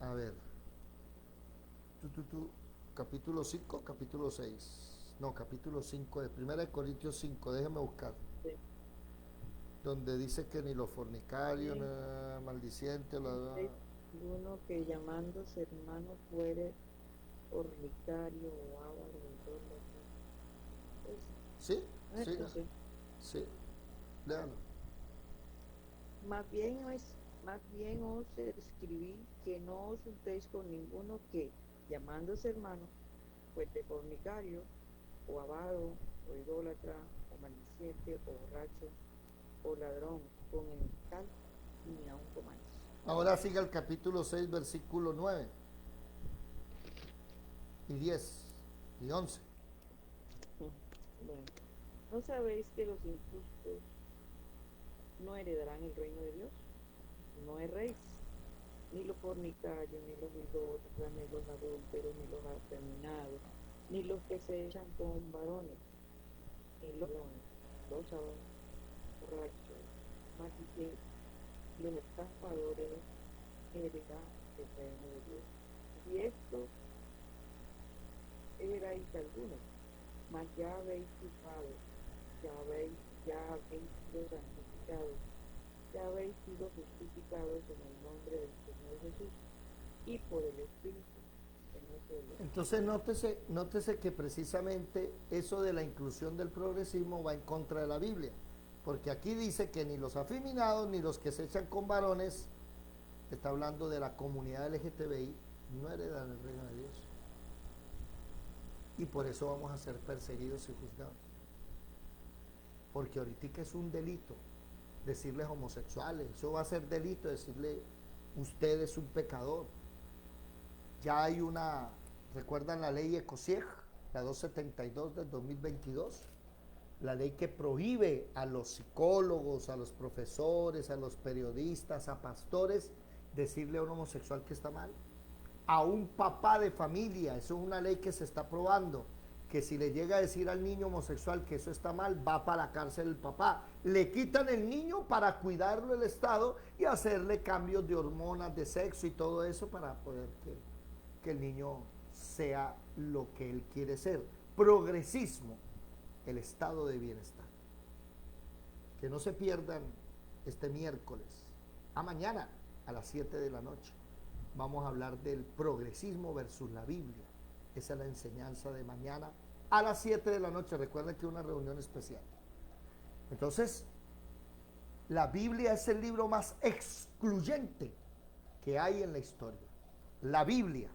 a ver, capítulo 5, capítulo 6. No, capítulo 5 de 1 Corintios 5, déjeme buscar. Sí. Donde dice que ni los fornicarios, Sí. ni maldicientes, Uno que llamándose hermano fuere fornicario o avaro o idólatra. Pues, ¿Sí? no es Siga. así. Sí, léalo. Más bien os escribí que no os juntéis con ninguno que, llamándose hermano, fuese fornicario, o avaro, o idólatra, o maldiciente, o borracho, o ladrón, con el tal, ni aun comáis. Ahora siga el capítulo 6, versículo 9 y 10 y 11. Bueno, ¿no sabéis que los injustos no heredarán el reino de Dios? No erréis, ni los fornicarios, ni los idólatras, ni los adúlteros, ni los afeminados, ni los que se echan con varones, ni los borrachos, maldicientes, los estafadores heredarán el reino de Dios. Y esto erais algunos, mas ya habéis triunfado, ya habéis sido santificados, ya habéis sido justificados en el nombre del Señor Jesús y por el Espíritu de nuestro Dios. Entonces nótese que precisamente eso de la inclusión del progresismo va en contra de la Biblia, porque aquí dice que ni los afeminados ni los que se echan con varones, está hablando de la comunidad LGTBI, no heredan el reino de Dios. Y por eso vamos a ser perseguidos y juzgados. Porque ahorita es un delito decirles homosexuales, eso va a ser delito decirle usted es un pecador. Ya hay una, ¿recuerdan la ley ECOSIEG, la 272 del 2022? La ley que prohíbe a los psicólogos, a los profesores, a los periodistas, a pastores, decirle a un homosexual que está mal. A un papá de familia, eso es una ley que se está aprobando, que si le llega a decir al niño homosexual que eso está mal, va para la cárcel el papá. Le quitan el niño para cuidarlo el Estado y hacerle cambios de hormonas, de sexo y todo eso para poder que el niño sea lo que él quiere ser. Progresismo, el estado de bienestar. Que no se pierdan este miércoles, mañana a las 7 de la noche. Vamos a hablar del progresismo versus la Biblia. Esa es la enseñanza de mañana a las 7 de la noche. Recuerden que es una reunión especial. Entonces, la Biblia es el libro más excluyente que hay en la historia. La Biblia.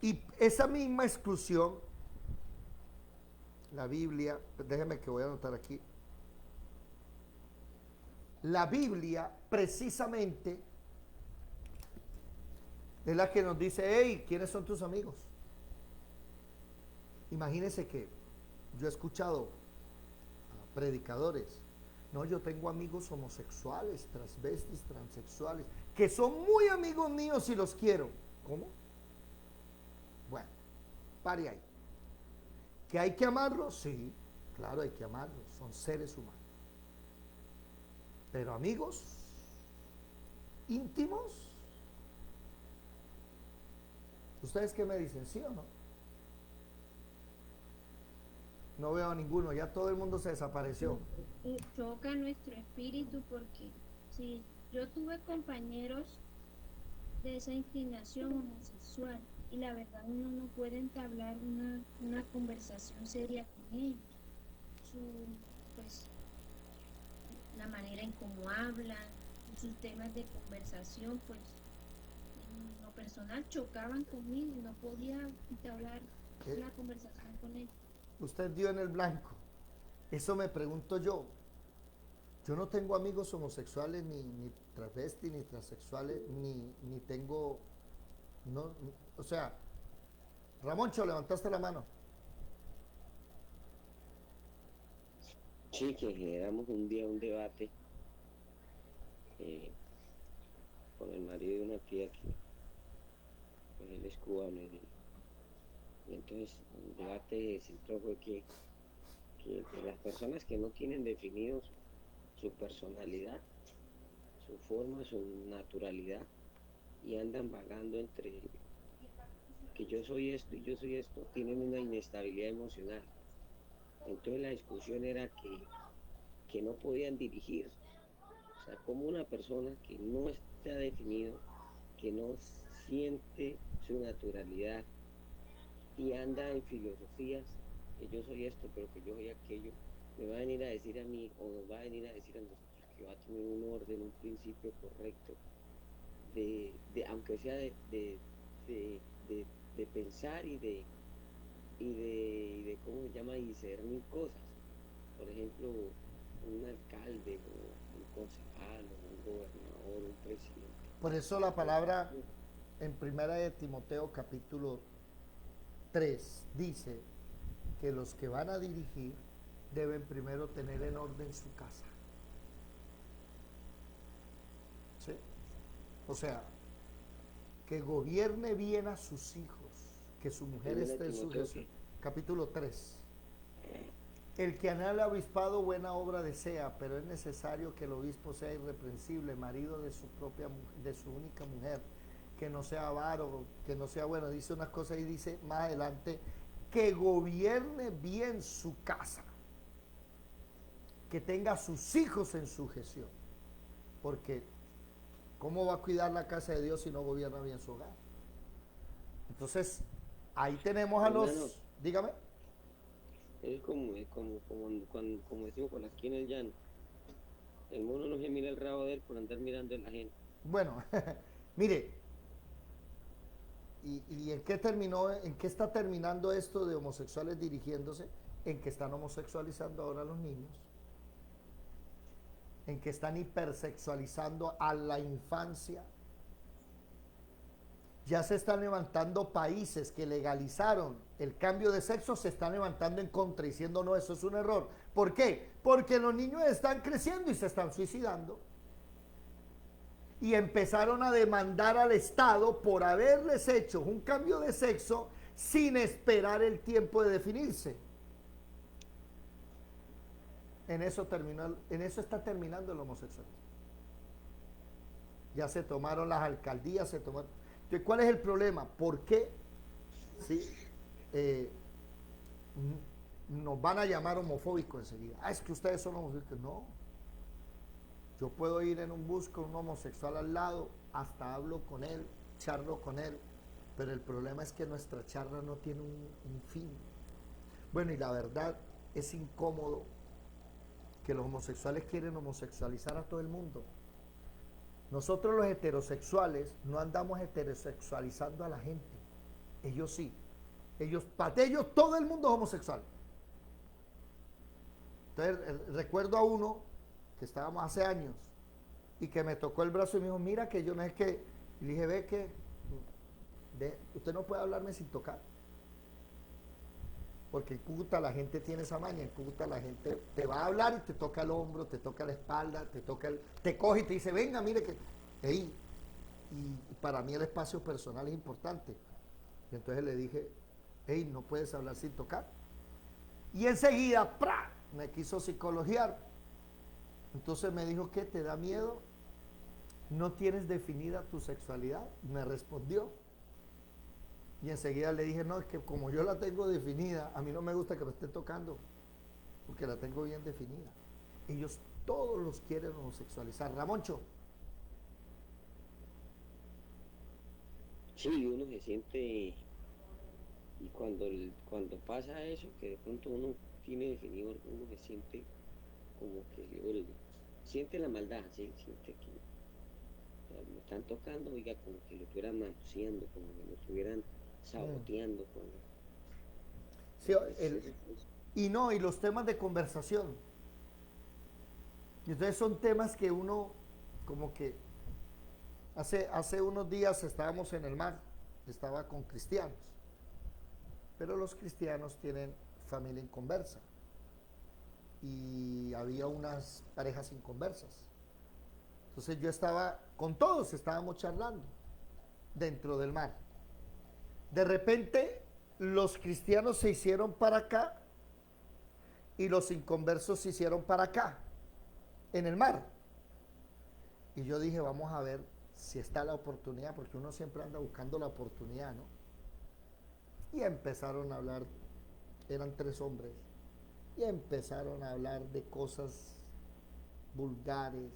Y esa misma exclusión, la Biblia, déjeme que voy a anotar aquí. La Biblia precisamente es la que nos dice, hey, ¿quiénes son tus amigos? Imagínense que yo he escuchado a predicadores, no, yo tengo amigos homosexuales, transvestis, transexuales, que son muy amigos míos y los quiero. ¿Cómo? Bueno, pare ahí. ¿Que hay que amarlos? Sí, claro, hay que amarlos, son seres humanos. Pero amigos íntimos, ¿ustedes qué me dicen? ¿Sí o no? No veo a ninguno, ya todo el mundo se desapareció. Choca nuestro espíritu porque si yo tuve compañeros de esa inclinación homosexual y la verdad uno no puede entablar una conversación seria con ellos. Pues la manera en cómo hablan, sus temas de conversación, pues en lo personal chocaban conmigo y no podía entablar una conversación con ellos. Usted dio en el blanco. Eso me pregunto yo. Yo no tengo amigos homosexuales, ni travestis, ni transexuales, ni tengo... No, o sea, Ramoncho, levantaste la mano. Sí, que generamos un día un debate con el marido de una tía que pues, él es cubano y entonces el debate central fue que las personas que no tienen definido su personalidad, su forma, su naturalidad y andan vagando entre que yo soy esto y yo soy esto, tienen una inestabilidad emocional. Entonces la discusión era que no podían dirigir. O sea, como una persona que no está definido, que no siente su naturalidad y anda en filosofías, que yo soy esto, pero que yo soy aquello, me va a venir a decir a mí o nos va a venir a decir a nosotros que va a tener un orden, un principio correcto, aunque sea de pensar y de ¿cómo se llama? Y discernir cosas. Por ejemplo, un alcalde o un concejal o un gobernador, un presidente. Por eso la palabra en primera de Timoteo capítulo 3 dice que los que van a dirigir deben primero tener en orden su casa. ¿Sí? O sea, que gobierne bien a sus hijos, que su mujer esté en sujeción. Capítulo 3. El que anhela obispado buena obra desea, pero es necesario que el obispo sea irreprensible, marido de su propia de su única mujer, que no sea avaro, que no sea bueno. Dice unas cosas y dice más adelante que gobierne bien su casa, que tenga a sus hijos en sujeción, porque ¿cómo va a cuidar la casa de Dios si no gobierna bien su hogar? Entonces, ahí tenemos a los, dígame. Es como decimos por aquí en el llano. El mono no se mira el rabo de él por andar mirando a la gente. Bueno, mire, ¿y en qué terminó, en qué está terminando esto de homosexuales dirigiéndose? En que están homosexualizando ahora a los niños, en que están hipersexualizando a la infancia. Ya se están levantando países que legalizaron el cambio de sexo, se están levantando en contra, diciendo no, eso es un error. ¿Por qué? Porque los niños están creciendo y se están suicidando. Y empezaron a demandar al Estado por haberles hecho un cambio de sexo sin esperar el tiempo de definirse. En eso está terminando el homosexualismo. Ya se tomaron las alcaldías, se tomaron. Entonces, ¿cuál es el problema? ¿Por qué nos van a llamar homofóbicos enseguida? Ah, es que ustedes son homofóbicos. No. Yo puedo ir en un bus con un homosexual al lado, hasta hablo con él, charlo con él, pero el problema es que nuestra charla no tiene un fin. Bueno, y la verdad es incómodo que los homosexuales quieren homosexualizar a todo el mundo. Nosotros los heterosexuales no andamos heterosexualizando a la gente. Ellos sí. Para ellos todo el mundo es homosexual. Entonces recuerdo a uno que estábamos hace años y que me tocó el brazo y me dijo, mira que yo no es que, y le dije, ve que usted no puede hablarme sin tocar. Porque en Cúcuta la gente tiene esa maña, en Cúcuta la gente te va a hablar y te toca el hombro, te toca la espalda, te coge y te dice, venga, mire que, y para mí el espacio personal es importante. Y entonces le dije, no puedes hablar sin tocar. Y enseguida, ¡pra!, me quiso psicologiar. Entonces me dijo, ¿qué te da miedo? ¿No tienes definida tu sexualidad? Me respondió. Y enseguida le dije, no, es que como yo la tengo definida, a mí no me gusta que me esté tocando, porque la tengo bien definida. Ellos todos los quieren homosexualizar. Ramoncho. Sí, uno se siente, y cuando pasa eso, que de pronto uno tiene definido, uno se siente como que siente la maldad, ¿sí? Siente que me están tocando, oiga, como que lo estuvieran manoseando, como que lo estuvieran saboteando. Sí, y los temas de conversación. Y entonces son temas que uno, como que, hace unos días estábamos en el mar, estaba con cristianos, pero los cristianos tienen familia inconversa. Y había unas parejas inconversas. Entonces yo estaba con todos, estábamos charlando dentro del mar. De repente los cristianos se hicieron para acá y los inconversos se hicieron para acá, en el mar. Y yo dije, vamos a ver si está la oportunidad, porque uno siempre anda buscando la oportunidad, ¿no? Y empezaron a hablar, eran 3 hombres, y empezaron a hablar de cosas vulgares,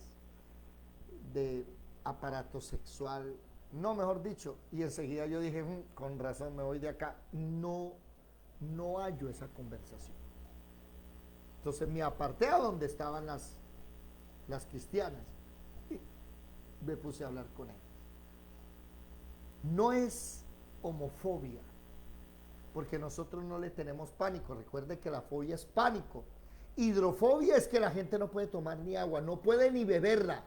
de aparato sexual, no, mejor dicho, y enseguida yo dije, con razón me voy de acá, no hallo esa conversación. Entonces me aparté a donde estaban las cristianas y me puse a hablar con ellas. No es homofobia, porque nosotros no le tenemos pánico. Recuerde que la fobia es pánico. Hidrofobia es que la gente no puede tomar ni agua, no puede ni beberla,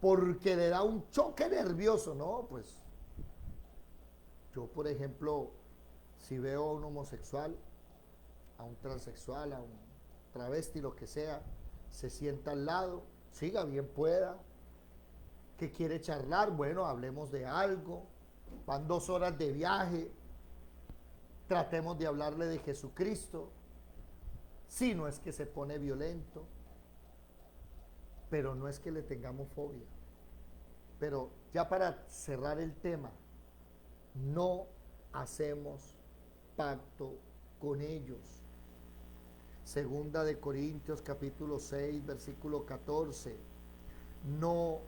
porque le da un choque nervioso. No, pues yo, por ejemplo, si veo a un homosexual, a un transexual, a un travesti, lo que sea, se sienta al lado, siga bien pueda, que quiere charlar, bueno, hablemos de algo, van 2 horas de viaje, tratemos de hablarle de Jesucristo, si no es que se pone violento, pero no es que le tengamos fobia. Pero ya para cerrar el tema, no hacemos pacto con ellos. Segunda de Corintios capítulo 6, versículo 14. No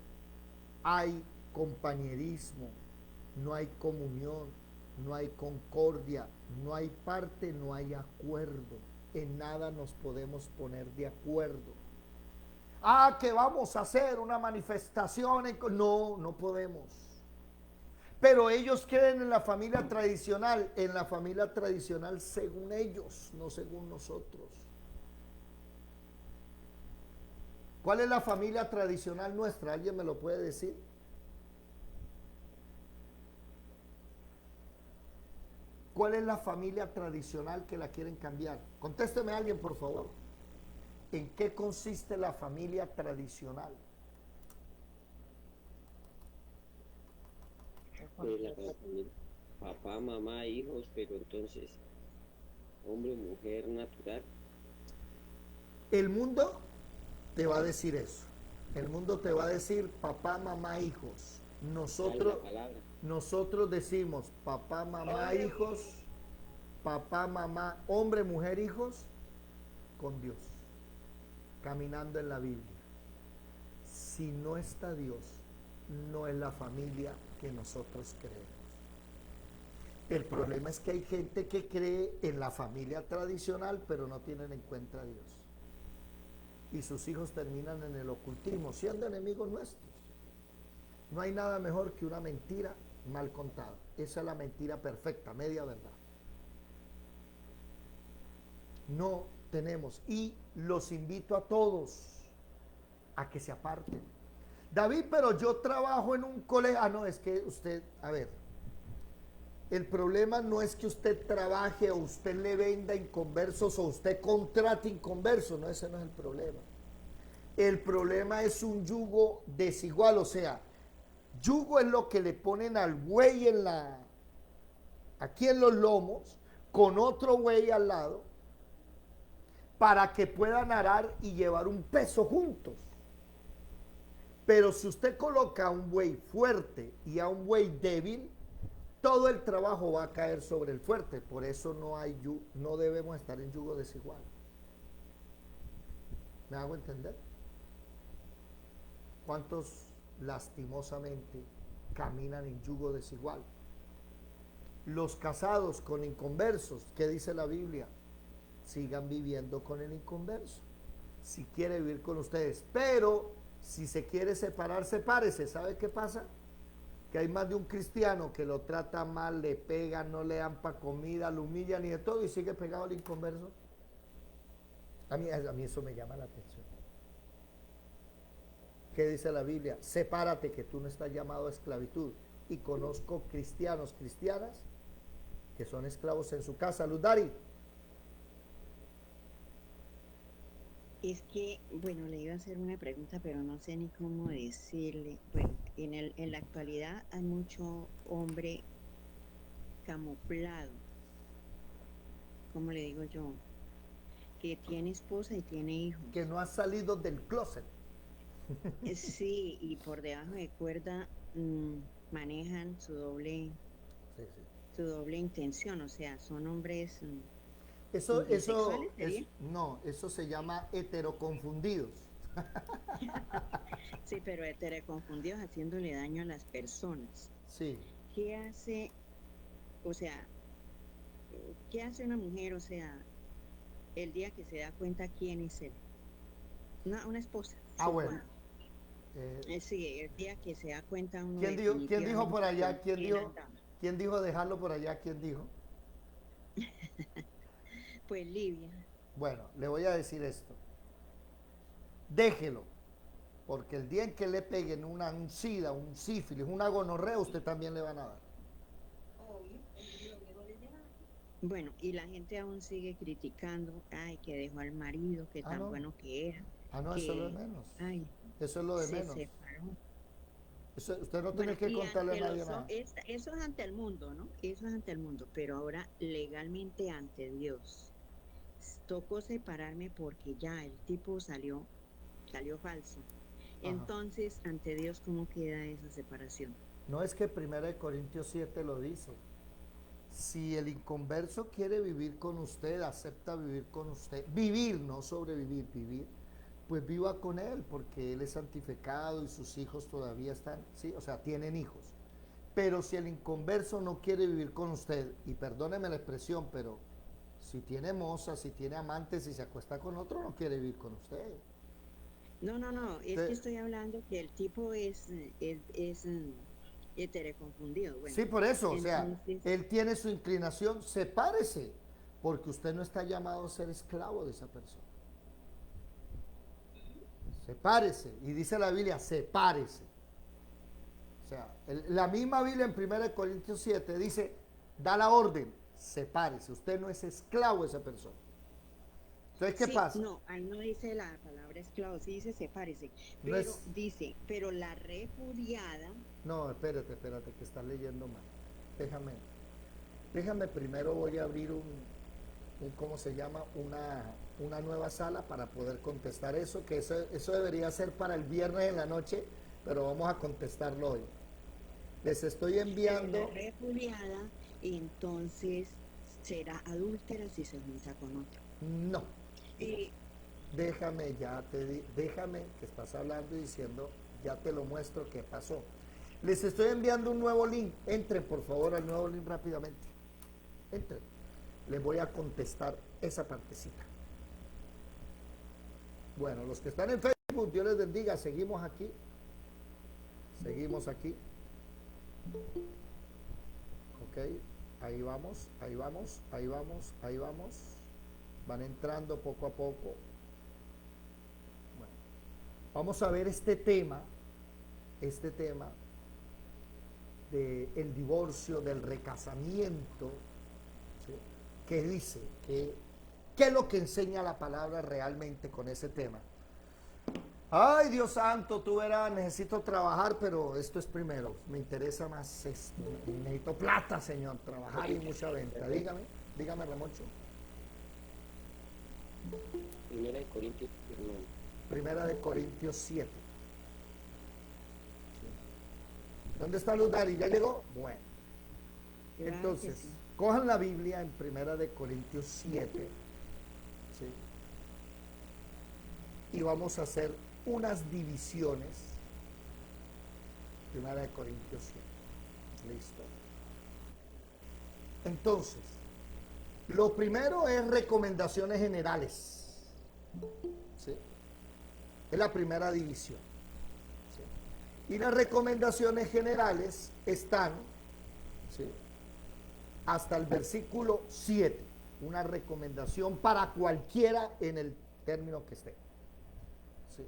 hay compañerismo, no hay comunión, no hay concordia, no hay parte, no hay acuerdo. En nada nos podemos poner de acuerdo. Que vamos a hacer una manifestación. No podemos. Pero ellos creen en la familia tradicional según ellos, no según nosotros. ¿Cuál es la familia tradicional nuestra? ¿Alguien me lo puede decir? ¿Cuál es la familia tradicional que la quieren cambiar? Contésteme a alguien, por favor. ¿En qué consiste la familia tradicional? La familia, papá, mamá, hijos, pero entonces, hombre, mujer, natural. El mundo te va a decir eso. El mundo te va a decir papá, mamá, hijos. Nosotros decimos papá, mamá, hijos, papá, mamá, hombre, mujer, hijos, con Dios, caminando en la Biblia. Si no está Dios, no es la familia que nosotros creemos. El problema es que hay gente que cree en la familia tradicional, pero no tienen en cuenta a Dios. Y sus hijos terminan en el ocultismo, siendo enemigos nuestros. No hay nada mejor que una mentira mal contada. Esa es la mentira perfecta, media verdad. No tenemos. Y los invito a todos a que se aparten. David, pero yo trabajo en un colegio. No, es que usted, a ver, el problema no es que usted trabaje o usted le venda inconversos o usted contrate inconversos. No, ese no es el problema. El problema es un yugo desigual, o sea, yugo es lo que le ponen al buey aquí en los lomos, con otro buey al lado, para que puedan arar y llevar un peso juntos. Pero si usted coloca a un buey fuerte y a un buey débil, todo el trabajo va a caer sobre el fuerte. Por eso no debemos estar en yugo desigual. ¿Me hago entender? ¿Cuántos lastimosamente caminan en yugo desigual? Los casados con inconversos, ¿qué dice la Biblia? Sigan viviendo con el inconverso, si quiere vivir con ustedes. Pero si se quiere separar, sepárese. ¿Sabe qué pasa? Que hay más de un cristiano que lo trata mal, le pega, no le dan pa' comida, lo humillan y de todo, y sigue pegado al inconverso. A mí eso me llama la atención. ¿Qué dice la Biblia? Sepárate, que tú no estás llamado a esclavitud. Y conozco cristianos, cristianas que son esclavos en su casa. Luz Dari. Es que, bueno, le iba a hacer una pregunta, pero no sé ni cómo decirle. Bueno, en la actualidad hay mucho hombre camuflado, ¿cómo le digo yo? Que tiene esposa y tiene hijos. Que no ha salido del closet. Sí, y por debajo de cuerda manejan su su doble intención, o sea, son hombres Eso, bisexuales, ¿sería? no, eso se llama heteroconfundidos. Sí, pero confundidos haciéndole daño a las personas. Sí. ¿Qué hace, o sea, qué hace una mujer, o sea, el día que se da cuenta quién es él? Una esposa. Bueno. supone. Sí, el día que se da cuenta uno ¿Quién dijo por allá? definitivamente con quién andaba. ¿Quién dijo dejarlo por allá? ¿Quién dijo? Pues Livia. Bueno, le voy a decir esto. Déjelo, porque el día en que le peguen un sida, un sífilis, una gonorrea, usted también le van a dar. Bueno, y la gente aún sigue criticando, ay, que dejó al marido, que tan no. bueno que era. No, que, eso es lo de menos. Ay, eso es lo de se menos. separó. Usted no tiene que contarle a nadie nada. Eso es ante el mundo, ¿no? Eso es ante el mundo, pero ahora legalmente ante Dios. Tocó separarme porque ya el tipo salió falso. Entonces, ante Dios, ¿cómo queda esa separación? No es que 1 Corintios 7 lo dice. Si el inconverso quiere vivir con usted, acepta vivir con usted, vivir, no sobrevivir, vivir, pues viva con él, porque él es santificado y sus hijos todavía están, sí, o sea, tienen hijos. Pero si el inconverso no quiere vivir con usted, y perdóneme la expresión, pero si tiene moza, si tiene amantes, si se acuesta con otro, no quiere vivir con usted. No, es que estoy hablando que el tipo es heteroconfundido. Bueno, sí, por eso, entonces, o sea, él tiene su inclinación, sepárese, porque usted no está llamado a ser esclavo de esa persona. Sepárese, y dice la Biblia, sepárese. O sea, la misma Biblia en 1 Corintios 7 dice, da la orden, sepárese, usted no es esclavo de esa persona. Entonces, ¿qué pasa? No, ahí no dice la palabra esclavo, sí dice sepárese, No pero dice, pero la repudiada. No, espérate, que estás leyendo mal. Déjame primero, voy a abrir ¿cómo se llama? Una nueva sala para poder contestar eso, que eso debería ser para el viernes en la noche, pero vamos a contestarlo hoy. Les estoy enviando... Pero la repudiada, entonces, será adúltera si se junta con otro. No. Déjame que estás hablando y diciendo, ya te lo muestro qué pasó. Les estoy enviando un nuevo link. Entren, por favor, al nuevo link rápidamente. Entren. Les voy a contestar esa partecita. Bueno, los que están en Facebook, Dios les bendiga. Seguimos aquí. Ok. Ahí vamos. Van entrando poco a poco. Bueno, vamos a ver este tema del divorcio, del recasamiento, ¿sí? Que dice, ¿qué es lo que enseña la palabra realmente con ese tema? Ay, Dios santo, tú verás, necesito trabajar, pero esto es primero, me interesa más esto, necesito plata, Señor, trabajar y mucha venta. Dígame, Ramoncho. 1 Corintios, Primera de Corintios 7. ¿Dónde está Luz Dari? ¿Ya llegó? Bueno. Entonces, sí. Cojan la Biblia en Primera de Corintios 7. ¿Sí? Y vamos a hacer unas divisiones. Primera de Corintios 7. Listo. Entonces, lo primero es recomendaciones generales. ¿Sí? Es la primera división. ¿Sí? Y las recomendaciones generales están, ¿sí?, hasta el versículo 7. Una recomendación para cualquiera en el término que esté. ¿Sí?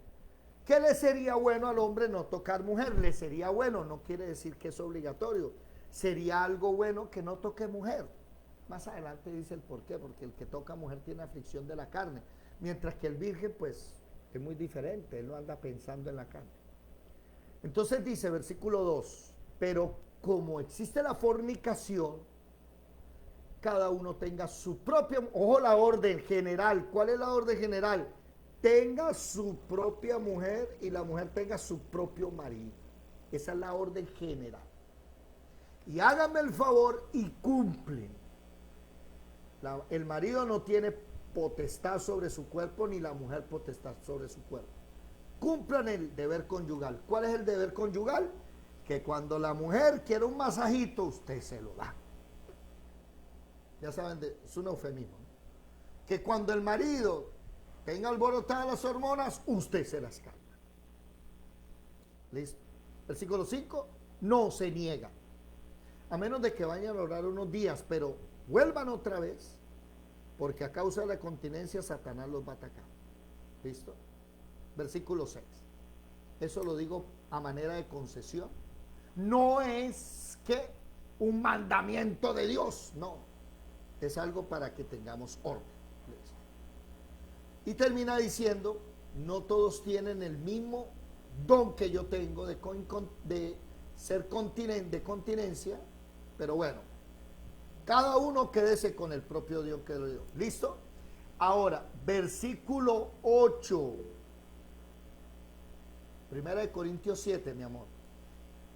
¿Qué le sería bueno al hombre? No tocar mujer. Le sería bueno, no quiere decir que es obligatorio. Sería algo bueno que no toque mujer. Más adelante dice el por qué, porque el que toca mujer tiene aflicción de la carne, mientras que el virgen pues es muy diferente, él no anda pensando en la carne. Entonces dice versículo 2, pero como existe la fornicación, cada uno tenga su propia, ojo la orden general, ¿cuál es la orden general? Tenga su propia mujer y la mujer tenga su propio marido. Esa es la orden general. y háganme el favor y cumplen. El marido no tiene potestad sobre su cuerpo, ni la mujer potestad sobre su cuerpo. Cumplan el deber conyugal. ¿Cuál es el deber conyugal? Que cuando la mujer quiere un masajito, usted se lo da. Ya saben, es un eufemismo, ¿no? Que cuando el marido tenga alborotadas las hormonas, usted se las calma. ¿Listo? Versículo 5, no se niega. A menos de que vayan a orar unos días, pero vuelvan otra vez, porque a causa de la continencia Satanás los va a atacar. ¿Listo? Versículo 6. Eso lo digo a manera de concesión. No es que un mandamiento de Dios, no. Es algo para que tengamos orden. ¿Listo? Y termina diciendo, no todos tienen el mismo don que yo tengo de ser de continencia, pero bueno, cada uno quédese con el propio Dios que le dio. ¿Listo? Ahora, versículo 8. Primera de Corintios 7, mi amor.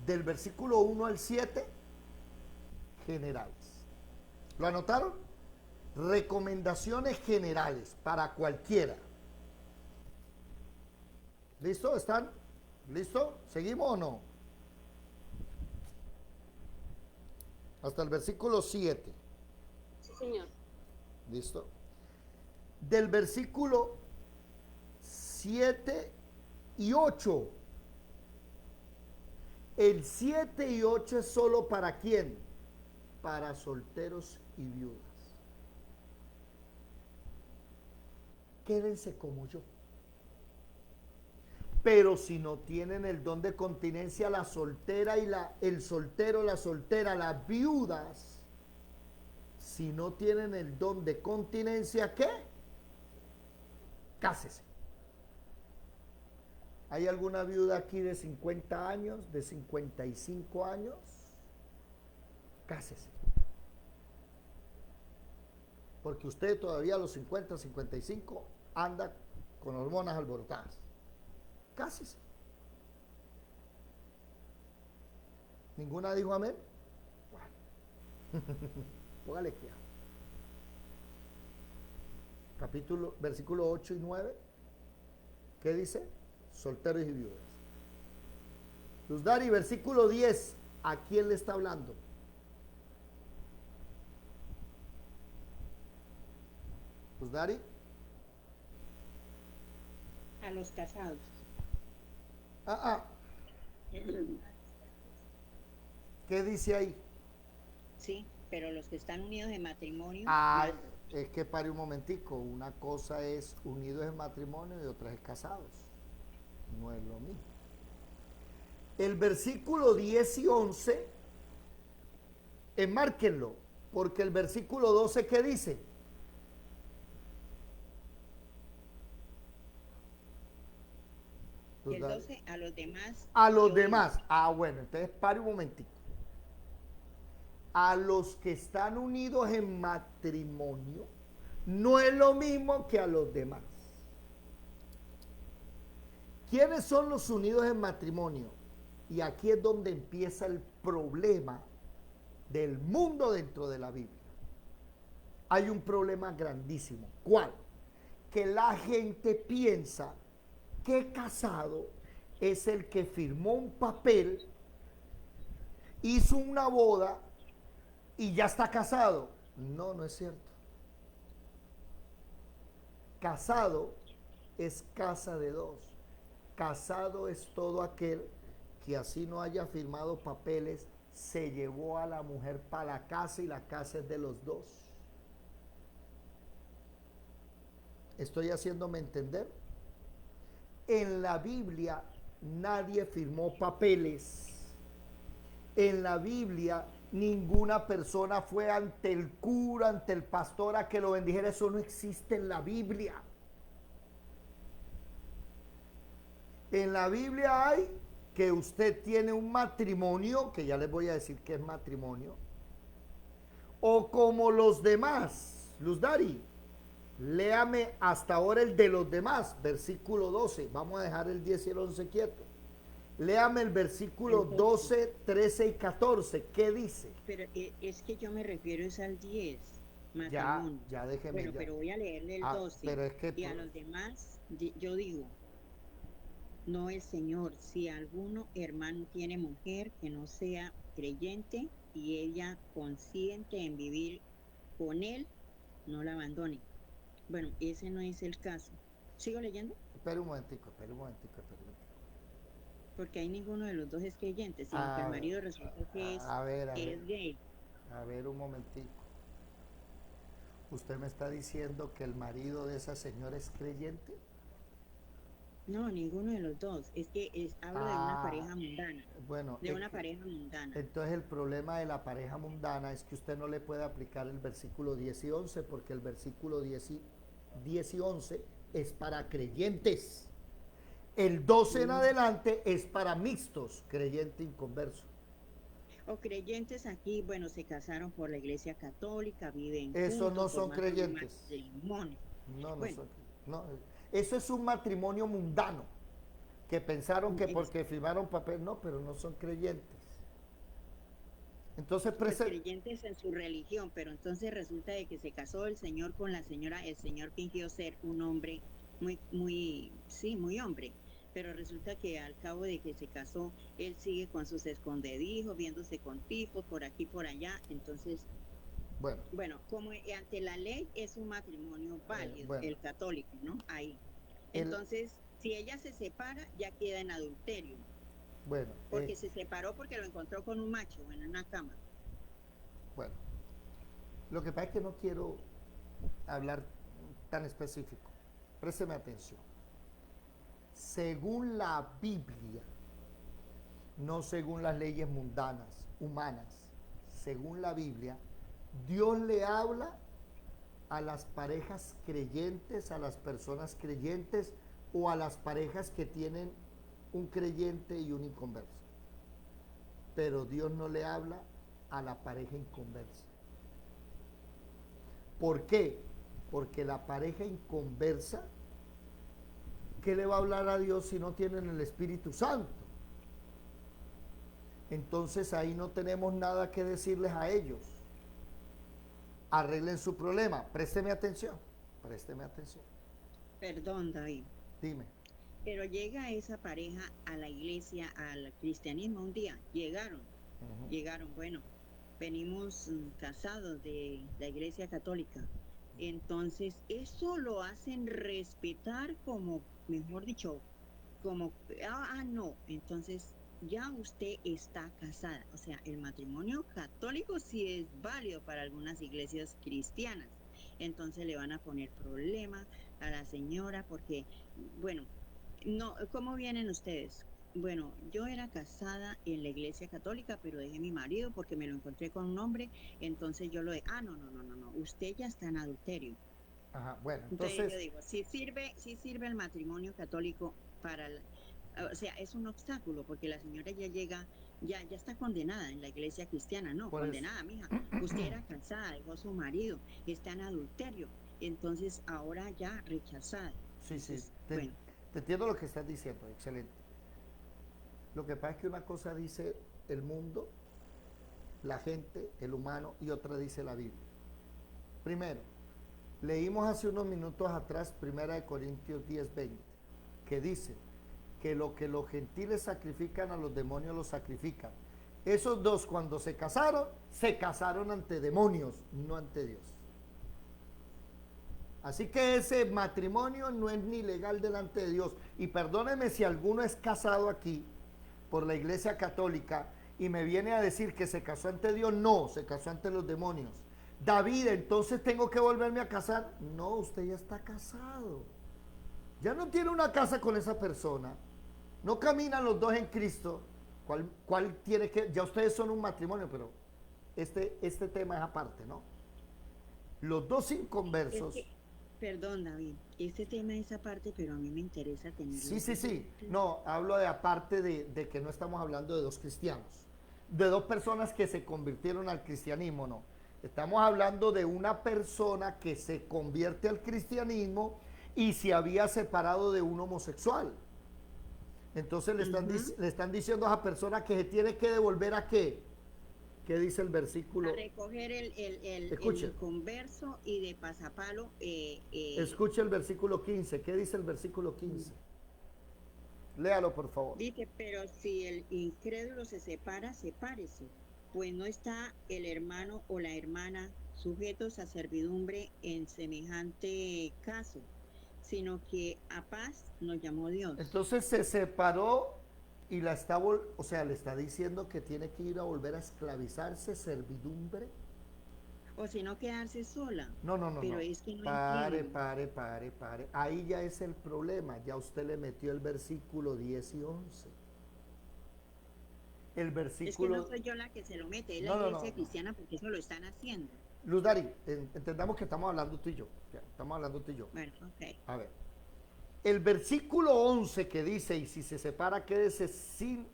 Del versículo 1 al 7, generales. ¿Lo anotaron? Recomendaciones generales para cualquiera. ¿Listo? ¿Están? ¿Listo? ¿Seguimos o no? Hasta el versículo 7. Sí, señor. ¿Listo? Del versículo 7 y 8. El 7 y 8 es solo para quién? Para solteros y viudas. Quédense como yo. Pero si no tienen el don de continencia, la soltera y el soltero, la soltera, las viudas, si no tienen el don de continencia, ¿qué? Cásese. ¿Hay alguna viuda aquí de 50 años, de 55 años? Cásese. Porque usted todavía a los 50, 55 anda con hormonas alborotadas. Cásese. ¿Ninguna dijo amén? Bueno. Póngale cuidado. Versículo 8 y 9. ¿Qué dice? Solteros y viudas. Luz Dari, versículo 10. ¿A quién le está hablando? Luz Dari. A los casados. ¿Qué dice ahí? Sí, pero los que están unidos en matrimonio. Es que pare un momentico. Una cosa es unidos en matrimonio y otra es casados. No es lo mismo. El versículo 10 y 11, enmárquenlo, porque el versículo 12, ¿qué dice? Y el 12, a los demás. A los demás. Bueno, entonces pare un momentico. A los que están unidos en matrimonio, no es lo mismo que a los demás. ¿Quiénes son los unidos en matrimonio? Y aquí es donde empieza el problema del mundo dentro de la Biblia. Hay un problema grandísimo. ¿Cuál? Que la gente piensa que casado es el que firmó un papel, hizo una boda y ya está casado. No, no es cierto. Casado es casa de dos. Casado es todo aquel que así no haya firmado papeles, se llevó a la mujer para la casa y la casa es de los dos. ¿Estoy haciéndome entender? En la Biblia nadie firmó papeles. En la Biblia ninguna persona fue ante el cura, ante el pastor a que lo bendijera. Eso no existe en la Biblia. En la Biblia hay que usted tiene un matrimonio, que ya les voy a decir qué es matrimonio, o como los demás. Luz Dari, léame hasta ahora el de los demás, versículo 12. Vamos a dejar el 10 y el 11 quieto. Léame el versículo 12, 13 y 14. ¿Qué dice? Pero es que yo me refiero es al 10, Ya, matrimonio. ya déjeme. Bueno, ya. pero voy a leerle el Ah, 12. pero es que Y a los demás, yo digo, no el Señor, si alguno hermano tiene mujer que no sea creyente y ella consciente en vivir con él, no la abandone. Bueno, ese no es el caso. ¿Sigo leyendo? espera un momentico. Porque ahí ninguno de los dos es creyente, sino que el marido resulta que es gay. A ver un momentico. ¿Usted me está diciendo que el marido de esa señora es creyente? No, ninguno de los dos. Es que hablo de una pareja mundana. Bueno, De una pareja mundana. entonces el problema de la pareja mundana es que usted no le puede aplicar el versículo 10 y 11 porque el versículo 10 y 11 es para creyentes. El 12 en adelante es para mixtos, creyente inconverso. O creyentes aquí, bueno, se casaron por la iglesia católica, viven Eso juntos, no son formaron un creyentes. matrimonio. No, Bueno. no, eso es un matrimonio mundano, que pensaron que porque firmaron papel, no, pero no son creyentes. Entonces, Pues creyentes en su religión, pero entonces resulta de que se casó el señor con la señora, el señor fingió ser un hombre muy hombre, pero resulta que al cabo de que se casó, él sigue con sus escondedijos, viéndose con tipos por aquí, por allá, entonces, bueno, como ante la ley es un matrimonio válido, el católico, ¿no? Ahí. Entonces, si ella se separa, ya queda en adulterio. Bueno. Porque se separó porque lo encontró con un macho en una cama. Bueno, lo que pasa es que no quiero hablar tan específico. Présteme atención. Según la Biblia, no según las leyes mundanas, humanas, según la Biblia, Dios le habla a las parejas creyentes, a las personas creyentes o a las parejas que tienen un creyente y un inconverso. Pero Dios no le habla a la pareja inconversa. ¿Por qué? Porque la pareja inconversa, ¿qué le va a hablar a Dios si no tienen el Espíritu Santo? Entonces ahí no tenemos nada que decirles a ellos. Arreglen su problema. Présteme atención. Perdón, David. Dime. Pero llega esa pareja a la iglesia, al cristianismo un día. Llegaron, bueno, venimos casados de la iglesia católica. Entonces, eso lo hacen respetar como, mejor dicho, como, no, entonces ya usted está casada. O sea, el matrimonio católico sí es válido para algunas iglesias cristianas. Entonces le van a poner problema a la señora porque, bueno, no, ¿cómo vienen ustedes? Bueno, yo era casada en la iglesia católica, pero dejé a mi marido porque me lo encontré con un hombre, entonces yo lo dejé. No, usted ya está en adulterio. Ajá, bueno, entonces yo digo, si sirve el matrimonio católico para, o sea, es un obstáculo porque la señora ya llega, ya está condenada en la iglesia cristiana, no, condenada, mija. Usted era casada, dejó a su marido, está en adulterio, entonces ahora ya rechazada. Sí, bueno. Te entiendo lo que estás diciendo, excelente. Lo que pasa es que una cosa dice el mundo, la gente, el humano, y otra dice la Biblia. Primero, leímos hace unos minutos atrás 1 Corintios 10:20, que dice que lo que los gentiles sacrifican a los demonios los sacrifican. Esos dos cuando se casaron ante demonios, no ante Dios. Así que ese matrimonio no es ni legal delante de Dios. Y perdóneme si alguno es casado aquí por la iglesia católica y me viene a decir que se casó ante Dios. No, se casó ante los demonios. David, entonces tengo que volverme a casar. No, usted ya está casado. Ya no tiene una casa con esa persona. No caminan los dos en Cristo. ¿Cuál tiene que? Ya ustedes son un matrimonio, pero este tema es aparte, ¿no? Los dos inconversos. Perdón, David, este tema es aparte, pero a mí me interesa tenerlo. Sí. No, hablo de aparte de que no estamos hablando de dos cristianos, de dos personas que se convirtieron al cristianismo, no. Estamos hablando de una persona que se convierte al cristianismo y se había separado de un homosexual. Entonces Ujú. le están diciendo a esa persona que se tiene que devolver a qué. ¿Qué dice el versículo? A recoger el Escuche, inconverso y de pasapalo. escuche el versículo 15. ¿Qué dice el versículo 15? Léalo, por favor. Dice, pero si el incrédulo se separa, sepárese, pues no está el hermano o la hermana sujetos a servidumbre en semejante caso, sino que a paz nos llamó Dios. Entonces se separó y la está, o sea, le está diciendo que tiene que ir a volver a esclavizarse, servidumbre. O si no, quedarse sola. No, no, no, Pero no. es que no Pare, entienden. pare, pare, pare. Ahí ya es el problema. Ya usted le metió el versículo 10 y 11. El Es que no versículo... soy yo la que se lo mete, es la No, no, no, iglesia no. cristiana porque eso lo están haciendo. Luz Dari, entendamos que estamos hablando tú y yo. Ya, estamos hablando tú y yo. Bueno, ok. A ver. El versículo 11 que dice, y si se separa, quédese sin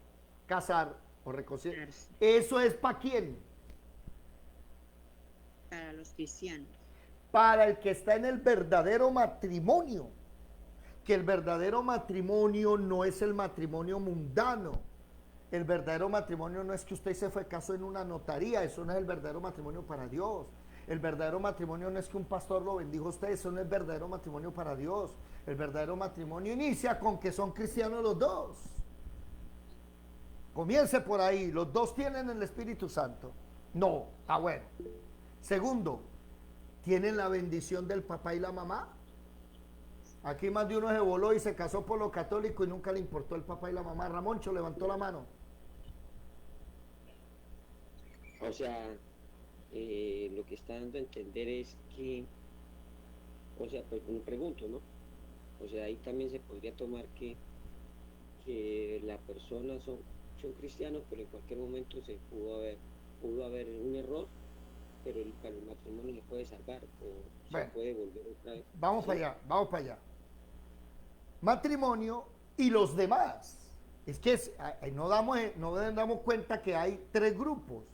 casar o reconciliar. ¿Eso es para quién? Para los cristianos. Para el que está en el verdadero matrimonio. Que el verdadero matrimonio no es el matrimonio mundano. El verdadero matrimonio no es que usted se fue casó en una notaría, eso no es el verdadero matrimonio para Dios. El verdadero matrimonio no es que un pastor lo bendijo a usted, eso no es verdadero matrimonio para Dios. El verdadero matrimonio inicia con que son cristianos los dos. Comience por ahí, los dos tienen el Espíritu Santo. No, bueno. Segundo, ¿tienen la bendición del papá y la mamá? Aquí más de uno se voló y se casó por lo católico y nunca le importó el papá y la mamá. Ramoncho levantó la mano. O sea, lo que está dando a entender es que, o sea, pues me pregunto, ¿no? O sea, ahí también se podría tomar que la persona son cristianos, pero en cualquier momento se pudo haber un error, pero para el matrimonio se puede salvar o se Bueno, puede volver otra vez. vamos ¿Sí? para allá, vamos para allá. Matrimonio y los demás. Es que no damos cuenta que hay tres grupos.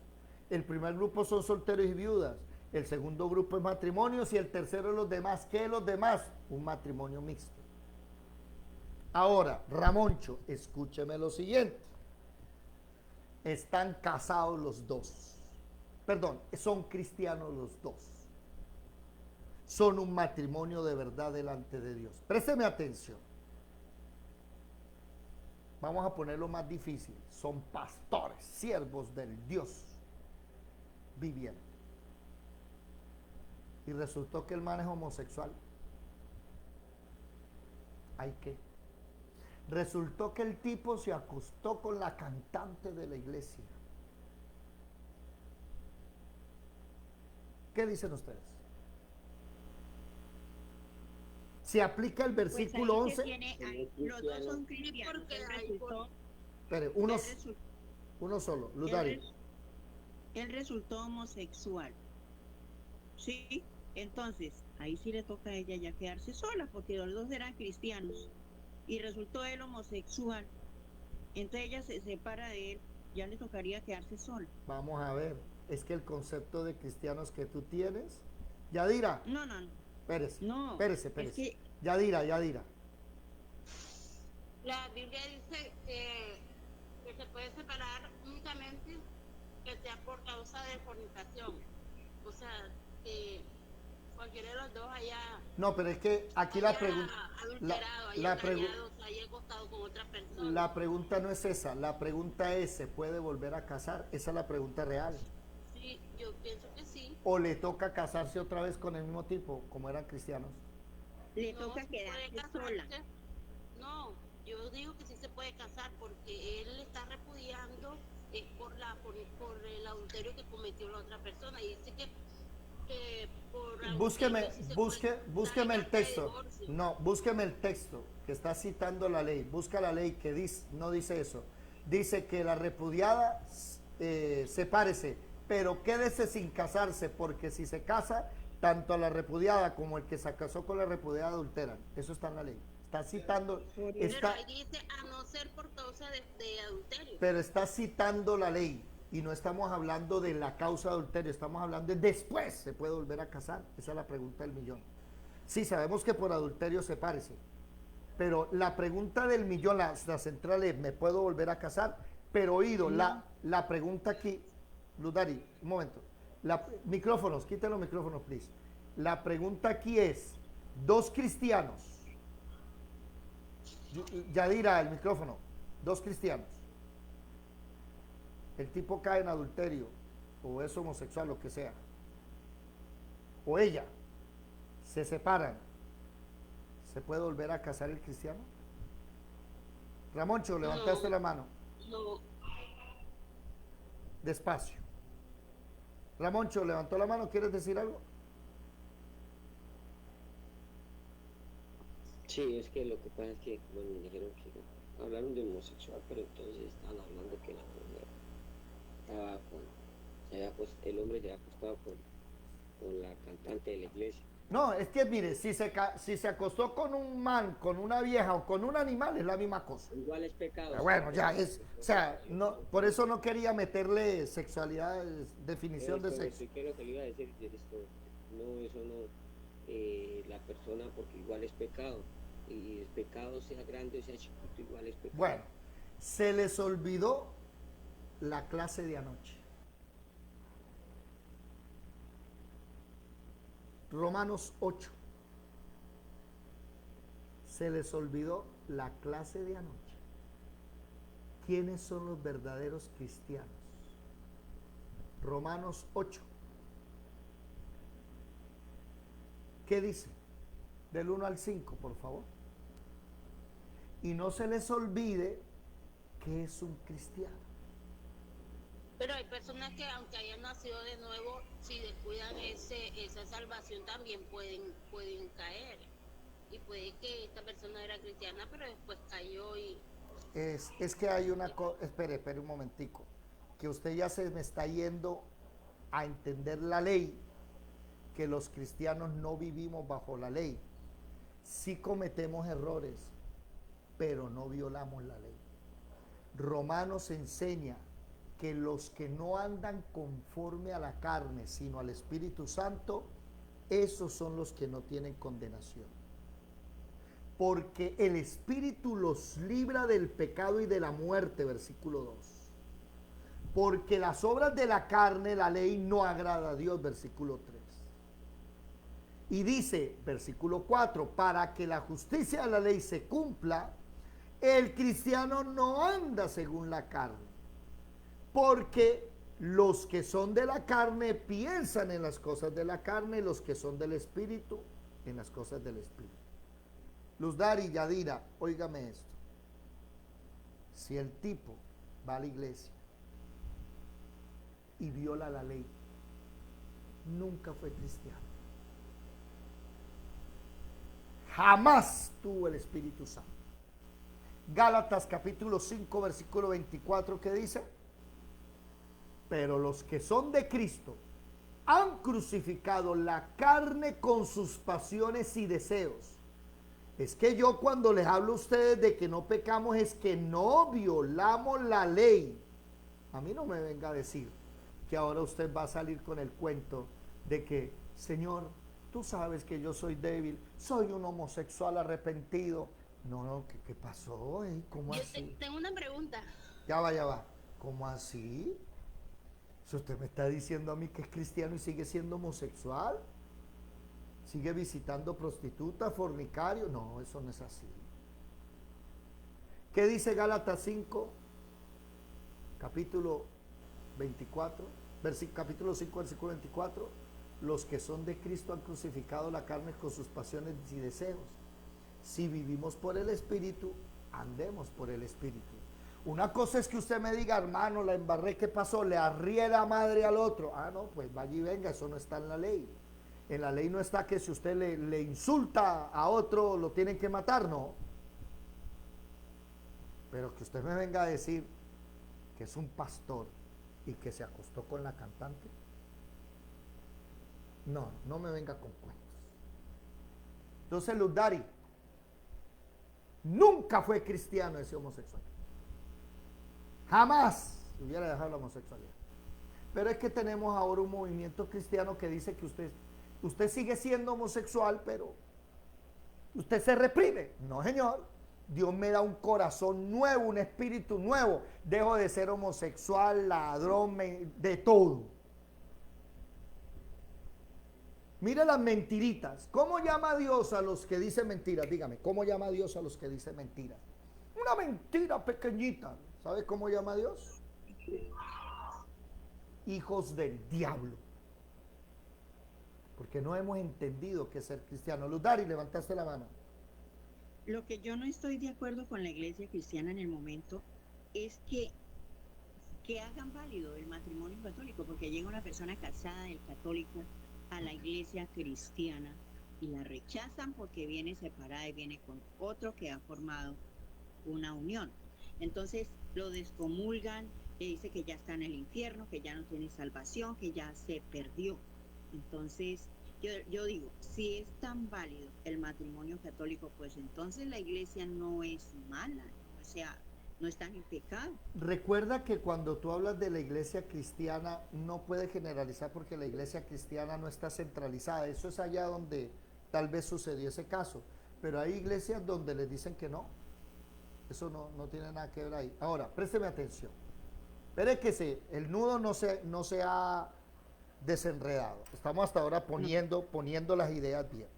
El primer grupo son solteros y viudas. El segundo grupo es matrimonios y el tercero es los demás. ¿Qué es los demás? Un matrimonio mixto. Ahora, Ramoncho, escúcheme lo siguiente. Están casados los dos. Perdón, son cristianos los dos. Son un matrimonio de verdad delante de Dios. Présteme atención. Vamos a ponerlo más difícil. Son pastores, siervos del Dios viviente. Y resultó que el man es homosexual. ¿Hay qué? Resultó que el tipo se acostó con la cantante de la iglesia. ¿Qué dicen ustedes? Se aplica el Pues versículo ahí 11. los dos son cristianos. porque Él hay resultó, Espere, uno solo. él, Ludari. res- él resultó homosexual. Sí, entonces ahí sí le toca a ella ya quedarse sola, porque los dos eran cristianos y resultó él homosexual. Entonces ella se separa de él, ya le tocaría quedarse sola. Vamos a ver. Es que el concepto de cristianos que tú tienes. Yadira, No, no, no. espérese. No, Espérese. es que Yadira. La Biblia dice que se puede separar únicamente que sea por causa de fornicación. O sea, que cualquiera de los dos haya, No, pero es que aquí la pregunta. adulterado, haya engañado, se haya acostado con otra persona. La pregunta no es esa. La pregunta es: ¿se puede volver a casar? Esa es la pregunta real. Sí, yo pienso que sí. ¿O le toca casarse otra vez con el mismo tipo, como eran cristianos? le No, toca sí puede quedarse sola. casarse. No, yo digo que sí se puede casar porque él está repudiando por el adulterio que cometió la otra persona y dice que por adulterio sí se puede Búsqueme dar el carta de texto. divorcio. No, búsqueme el texto que está citando la ley. Busca la ley que dice, no dice eso. Dice que la repudiada sepárese, pero quédese sin casarse, porque si se casa, tanto a la repudiada como el que se casó con la repudiada adulteran. Eso está en la ley. Está citando, Pero está, ahí dice a no ser por causa de adulterio. pero está citando la ley. Y no estamos hablando de la causa de adulterio, estamos hablando de después se puede volver a casar. Esa es la pregunta del millón. Sí, sabemos que por adulterio sepárese. Pero la pregunta del millón, la central es, ¿me puedo volver a casar? Pero oído, la pregunta aquí, Ludari, un momento. Micrófonos, quiten los micrófonos, please. La pregunta aquí es, dos cristianos, Yadira, el micrófono, dos cristianos, el tipo cae en adulterio, o es homosexual, lo que sea, o ella, se separan, ¿se puede volver a casar el cristiano? Ramoncho, levantaste la mano. No, Despacio. Ramoncho, levantó la mano, ¿quieres decir algo? Sí, es que lo que pasa es que, bueno, me dijeron que hablaron de homosexual, pero entonces estaban hablando que la mujer estaba el hombre se había acostado con la cantante de la iglesia. No, es que mire, si se acostó con un man, con una vieja o con un animal, es la misma cosa. Igual es pecado. Pero bueno, ya es, o sea, no, por eso no quería meterle sexualidad, definición de sexo. ¿Qué es lo que le iba a decir? Esto, no, eso no, la persona, porque igual es pecado. Y el pecado sea grande o sea chiquito, igual es pecado. Bueno, se les olvidó la clase de anoche. Romanos 8. Se les olvidó la clase de anoche. ¿Quiénes son los verdaderos cristianos? Romanos 8. ¿Qué dice? Del 1 al 5, por favor. Y no se les olvide que es un cristiano. pero hay personas que aunque hayan nacido de nuevo, si descuidan esa salvación también pueden caer. Y puede que esta persona era cristiana, pero después cayó y... Es que hay una cosa, espere un momentico, que usted ya se me está yendo a entender la ley, que los cristianos no vivimos bajo la ley. Sí cometemos errores, pero no violamos la ley. Romanos enseña que los que no andan conforme a la carne, sino al Espíritu Santo, esos son los que no tienen condenación. Porque el Espíritu los libra del pecado y de la muerte, versículo 2. Porque las obras de la carne, la ley, no agrada a Dios, versículo 3. Y dice, versículo 4, para que la justicia de la ley se cumpla, el cristiano no anda según la carne. Porque los que son de la carne piensan en las cosas de la carne, los que son del Espíritu en las cosas del Espíritu. Luzdari y Yadira, óigame esto. Si el tipo va a la iglesia y viola la ley, nunca fue cristiano. Jamás tuvo el Espíritu Santo. Gálatas capítulo 5, versículo 24, ¿qué dice? Pero los que son de Cristo han crucificado la carne con sus pasiones y deseos. Es que yo cuando les hablo a ustedes de que no pecamos es que no violamos la ley. A mí no me venga a decir que ahora usted va a salir con el cuento de que, Señor, tú sabes que yo soy débil, soy un homosexual arrepentido. No, ¿qué pasó? ¿Cómo Yo así? tengo una pregunta. Ya va. ¿Cómo así? Si usted me está diciendo a mí que es cristiano y sigue siendo homosexual, sigue visitando prostitutas, fornicario. No, eso no es así. ¿Qué dice Gálatas 5, capítulo 24, capítulo 5, versículo 24? Los que son de Cristo han crucificado la carne con sus pasiones y deseos. Si vivimos por el Espíritu, andemos por el Espíritu. Una cosa es que usted me diga, hermano, la embarré, ¿qué pasó? Le arrié la madre al otro. Ah, no, pues vaya y venga, eso no está en la ley. En la ley no está que si usted le insulta a otro, lo tienen que matar, no. Pero que usted me venga a decir que es un pastor y que se acostó con la cantante, no me venga con cuentos. Entonces Luzdari nunca fue cristiano ese homosexual. Jamás hubiera dejado la homosexualidad. Pero es que tenemos ahora un movimiento cristiano que dice que usted sigue siendo homosexual, pero Usted se reprime. No, señor. Dios me da un corazón nuevo, un espíritu nuevo. Dejo de ser homosexual, ladrón, de todo. Mire las mentiritas. ¿Cómo llama Dios a los que dicen mentiras? Dígame, ¿cómo llama Dios a los que dicen mentiras? Una mentira pequeñita. ¿Sabe cómo llama Dios? Hijos del diablo. Porque no hemos entendido qué es ser cristiano. Ludari, levantaste la mano. Lo que yo no estoy de acuerdo con la iglesia cristiana en el momento es que hagan válido el matrimonio católico, porque llega una persona casada del católico a la iglesia cristiana y la rechazan porque viene separada y viene con otro que ha formado una unión. Entonces lo descomulgan, le dice que ya está en el infierno, que ya no tiene salvación, que ya se perdió. Entonces yo digo, si es tan válido el matrimonio católico, pues entonces la iglesia no es mala, o sea, no están en pecado. Recuerda que cuando tú hablas de la iglesia cristiana, no puedes generalizar porque la iglesia cristiana no está centralizada. Eso es allá donde tal vez sucedió ese caso. Pero hay iglesias donde les dicen que no. Eso no tiene nada que ver ahí. Ahora, présteme atención. Espere que el nudo no se ha desenredado. Estamos hasta ahora poniendo las ideas bien.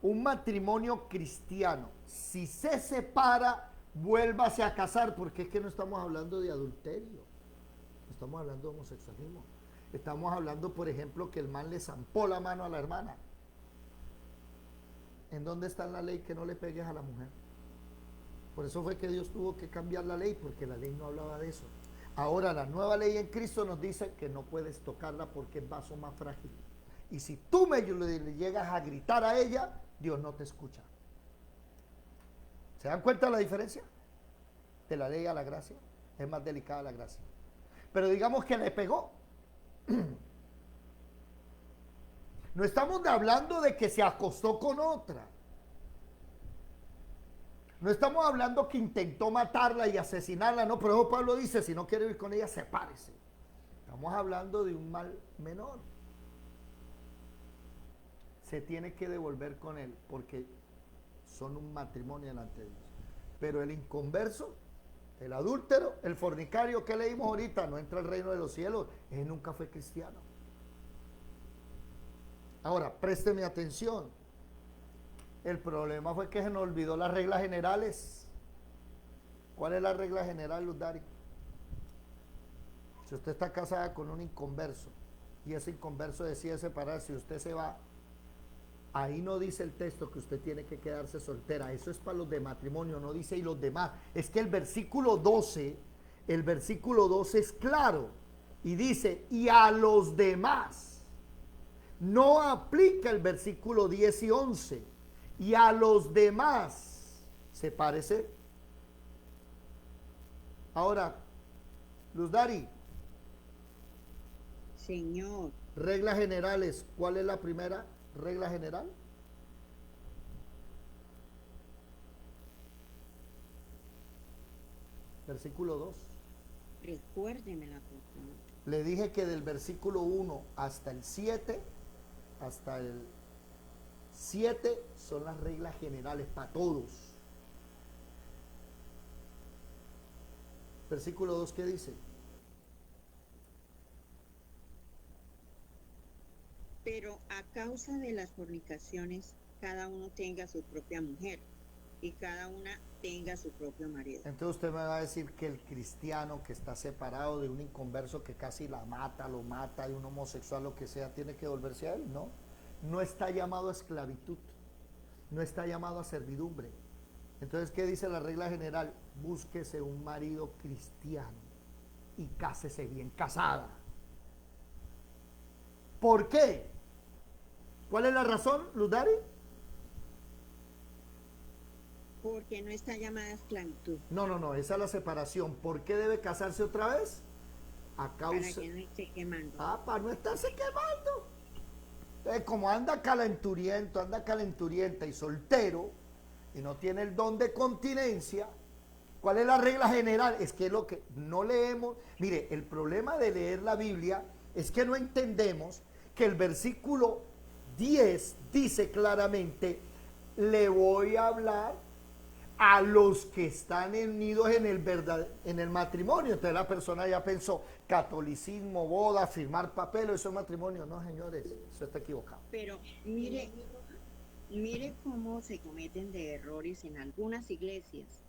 Un matrimonio cristiano, si se separa, vuélvase a casar, porque es que no estamos hablando de adulterio, no estamos hablando de homosexualismo, estamos hablando, por ejemplo, que el man le zampó la mano a la hermana. ¿En dónde está en la ley que no le pegues a la mujer? Por eso fue que Dios tuvo que cambiar la ley, porque la ley no hablaba de eso. Ahora la nueva ley en Cristo nos dice que no puedes tocarla porque es vaso más frágil. Y si tú le llegas a gritar a ella, Dios no te escucha. ¿Se dan cuenta de la diferencia? De la ley a la gracia. Es más delicada la gracia. Pero digamos que le pegó. No estamos hablando de que se acostó con otra. No estamos hablando que intentó matarla y asesinarla. No, pero Pablo dice, si no quiere ir con ella, sepárese. Estamos hablando de un mal menor. Se tiene que devolver con él porque son un matrimonio delante de Dios. Pero el inconverso, el adúltero, el fornicario que leímos ahorita, no entra al reino de los cielos. Él nunca fue cristiano. Ahora, présteme atención. El problema fue que se nos olvidó las reglas generales. ¿Cuál es la regla general, Ludari? Si usted está casada con un inconverso y ese inconverso decide separarse y usted se va, ahí no dice el texto que usted tiene que quedarse soltera. Eso es para los de matrimonio, no dice y los demás. Es que el versículo 12 es claro y dice y a los demás. No aplica el versículo 10 y 11. Y a los demás, sepárese. Ahora, Luzdari. Señor. Reglas generales. ¿Cuál es la primera regla general? Versículo 2. Recuérdemela, por favor. Le dije que del versículo 1 hasta el 7, hasta el 7 son las reglas generales para todos. Versículo 2, ¿qué dice? Pero a causa de las fornicaciones, cada uno tenga su propia mujer y cada una tenga su propio marido. Entonces usted me va a decir que el cristiano que está separado de un inconverso que casi la mata, lo mata, de un homosexual, lo que sea, tiene que volverse a él, ¿no? No está llamado a esclavitud, no está llamado a servidumbre. Entonces, ¿qué dice la regla general? Búsquese un marido cristiano y cásese bien casada. ¿Por qué? ¿Cuál es la razón, Ludari? Porque no está llamada a esclavitud. No, esa es la separación. ¿Por qué debe casarse otra vez? A causa... Para que no esté quemando. Para no estarse quemando. Entonces, como anda calenturiento, anda calenturienta y soltero, y no tiene el don de continencia, ¿cuál es la regla general? Es que lo que no leemos, mire, el problema de leer la Biblia es que no entendemos que el versículo 10 dice claramente, le voy a hablar a los que están unidos en el matrimonio. Entonces la persona ya pensó, catolicismo, boda, firmar papel, eso es matrimonio. No, señores, eso está equivocado. Pero mire cómo se cometen de errores en algunas iglesias.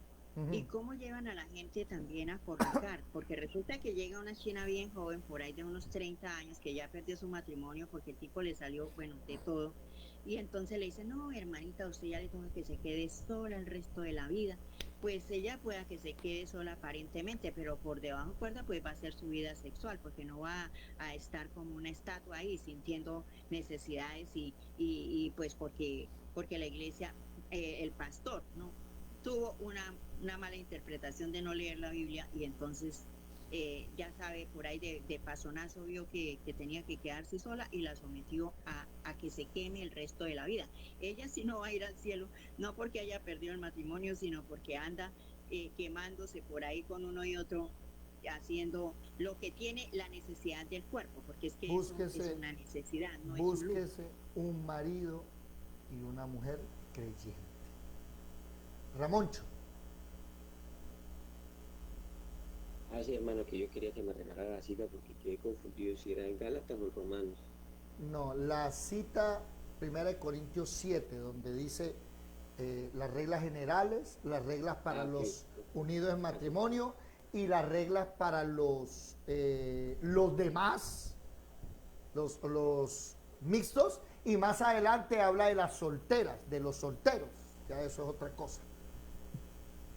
Y cómo llevan a la gente también a fornicar, porque resulta que llega una china bien joven, por ahí de unos 30 años, que ya perdió su matrimonio porque el tipo le salió, bueno, de todo, y entonces le dice, no, hermanita, usted ya le toca que se quede sola el resto de la vida. Pues ella pueda que se quede sola aparentemente, pero por debajo cuerda pues va a ser su vida sexual, porque no va a estar como una estatua ahí sintiendo necesidades y pues porque la iglesia, el pastor, ¿no? Tuvo una mala interpretación de no leer la Biblia y entonces ya sabe, por ahí de pasonazo vio que tenía que quedarse sola y la sometió a que se queme el resto de la vida. Ella sí no va a ir al cielo, no porque haya perdido el matrimonio, sino porque anda quemándose por ahí con uno y otro, haciendo lo que tiene la necesidad del cuerpo, porque es que Búsquese, eso es una necesidad, no búsquese es un marido y una mujer creyente. Ramoncho. Sí, hermano, que yo quería que me regalara la cita porque quedé confundido si era en Gálatas o en Romanos. No, la cita 1 Corintios 7, donde dice las reglas generales, las reglas para los unidos en matrimonio y las reglas para los demás, los mixtos, y más adelante habla de las solteras, de los solteros, ya eso es otra cosa.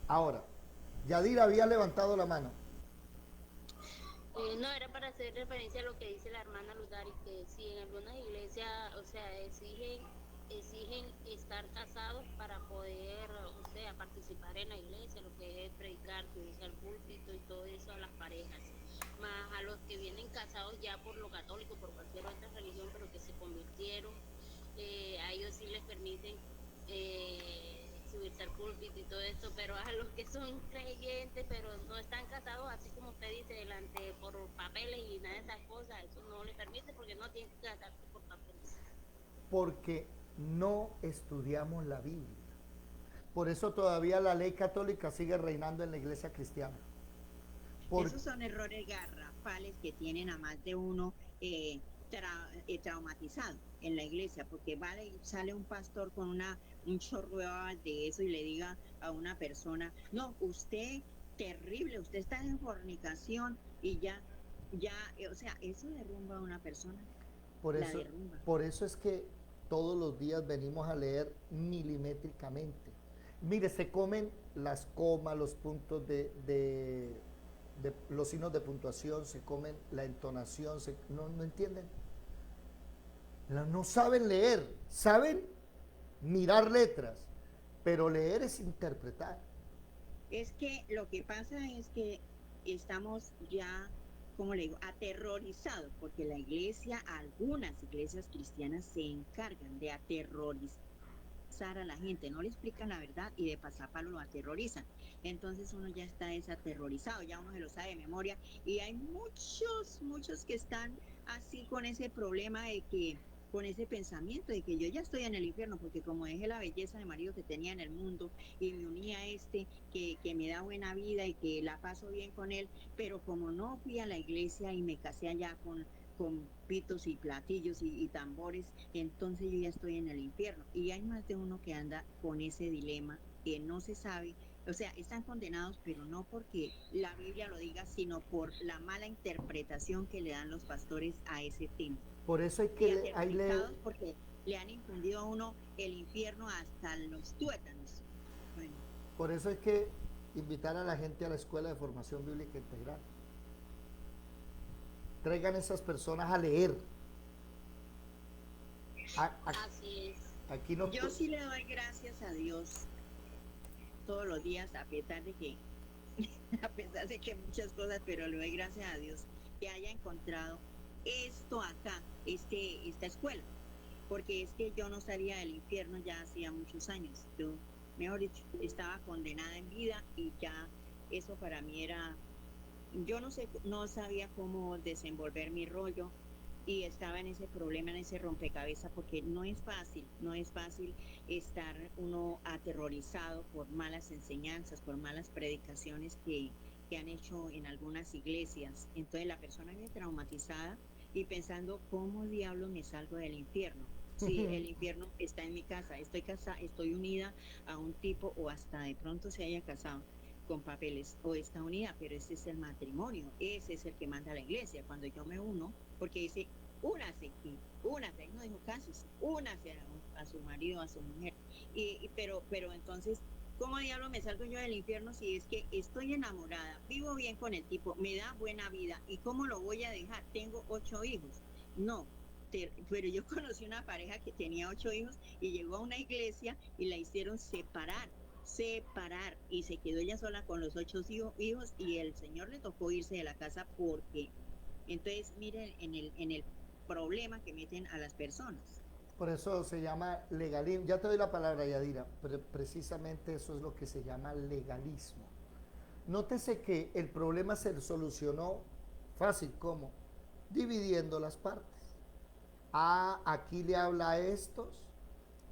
Ahora, Yadira había levantado la mano. No, era para hacer referencia a lo que dice la hermana Ludari, que si en algunas iglesias, o sea, exigen estar casados para poder, o sea, participar en la iglesia, lo que es predicar, subirse al púlpito y todo eso a las parejas. Más a los que vienen casados ya por lo católico, por cualquier otra religión, pero que se convirtieron, a ellos sí les permiten subirse al púlpito y todo esto, pero a los que son creyentes pero no están casados, así como usted dice, delante por papeles y nada de esas cosas, eso no les permite porque no tienen que casarse por papeles. Porque no estudiamos la Biblia. Por eso todavía la ley católica sigue reinando en la iglesia cristiana. Esos son errores garrafales que tienen a más de uno traumatizado en la iglesia, porque sale un pastor con un chorro de eso y le diga a una persona, no, usted terrible, usted está en fornicación y ya, o sea, eso derrumba a una persona. Por eso es que todos los días venimos a leer milimétricamente. Mire, se comen las comas, los puntos de los signos de puntuación, se comen la entonación, no entienden. No saben leer, saben mirar letras, pero leer es interpretar. Es que lo que pasa es que estamos ya, como le digo, aterrorizados, porque la iglesia, algunas iglesias cristianas se encargan de aterrorizar a la gente, no le explican la verdad y de pasapalo lo aterrorizan. Entonces uno ya está desaterrorizado, ya uno se lo sabe de memoria y hay muchos que están así con ese problema de que, con ese pensamiento de que yo ya estoy en el infierno porque como dejé la belleza de marido que tenía en el mundo y me uní a que me da buena vida y que la paso bien con él, pero como no fui a la iglesia y me casé allá con pitos y platillos y tambores, entonces yo ya estoy en el infierno. Y hay más de uno que anda con ese dilema que no se sabe, o sea, están condenados, pero no porque la Biblia lo diga, sino por la mala interpretación que le dan los pastores a ese tema. Por eso hay que porque le han infundido a uno el infierno hasta los tuétanos. Bueno. Por eso hay que invitar a la gente a la escuela de formación bíblica integral. Traigan a esas personas a leer. Así es. Aquí no. Yo sí le doy gracias a Dios todos los días, a pesar de que muchas cosas, pero le doy gracias a Dios que haya encontrado esto acá, esta escuela, porque es que yo no salía del infierno ya hacía muchos años. Yo, mejor dicho, estaba condenada en vida y ya eso para mí era, yo no sabía cómo desenvolver mi rollo, y estaba en ese problema, en ese rompecabezas, porque no es fácil estar uno aterrorizado por malas enseñanzas, por malas predicaciones que han hecho en algunas iglesias. Entonces la persona viene traumatizada y pensando, ¿cómo diablos me salgo del infierno? Si el infierno está en mi casa, estoy casada, estoy unida a un tipo o hasta de pronto se haya casado con papeles o está unida, pero ese es el matrimonio, ese es el que manda la iglesia. Cuando yo me uno, porque dice, únase, no dijo casos, únase a su marido, a su mujer. Pero entonces, ¿cómo diablo me salgo yo del infierno si es que estoy enamorada, vivo bien con el tipo, me da buena vida? ¿Y cómo lo voy a dejar? Tengo 8 hijos. No, pero yo conocí una pareja que tenía 8 hijos y llegó a una iglesia y la hicieron separar y se quedó ella sola con los 8 hijos y el señor le tocó irse de la casa porque entonces miren en el problema que meten a las personas. Por eso se llama legalismo. Ya te doy la palabra, Yadira, pero precisamente eso es lo que se llama legalismo. Nótese que el problema se solucionó fácil, ¿cómo? Dividiendo las partes. Ah, aquí le habla a estos,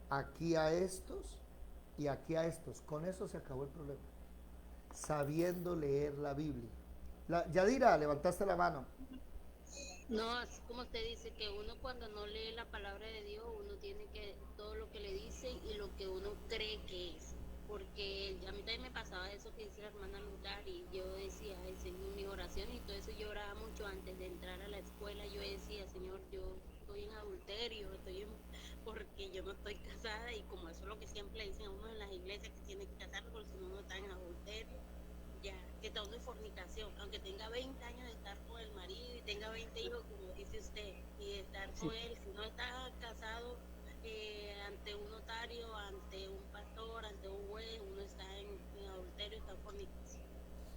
aquí a estos y aquí a estos. Con eso se acabó el problema. Sabiendo leer la Biblia. Yadira, levantaste la mano. No, así como usted dice que uno cuando no lee la palabra de Dios, uno tiene que todo lo que le dicen y lo que uno cree que es. Porque a mí también me pasaba eso que dice la hermana Lugar y yo decía, ay Señor, mis oraciones y todo eso, yo oraba mucho antes de entrar a la escuela. Yo decía, Señor, yo estoy en adulterio, porque yo no estoy casada y como eso es lo que siempre le dicen a uno en las iglesias, que tiene que casarse porque si no, no está en adulterio. Ya, que está uno en fornicación, aunque tenga 20 años de estar con el marido y tenga 20 hijos, como dice usted, y de estar con él, si no está casado ante un notario, ante un pastor, ante un juez, uno está en adulterio, está en fornicación.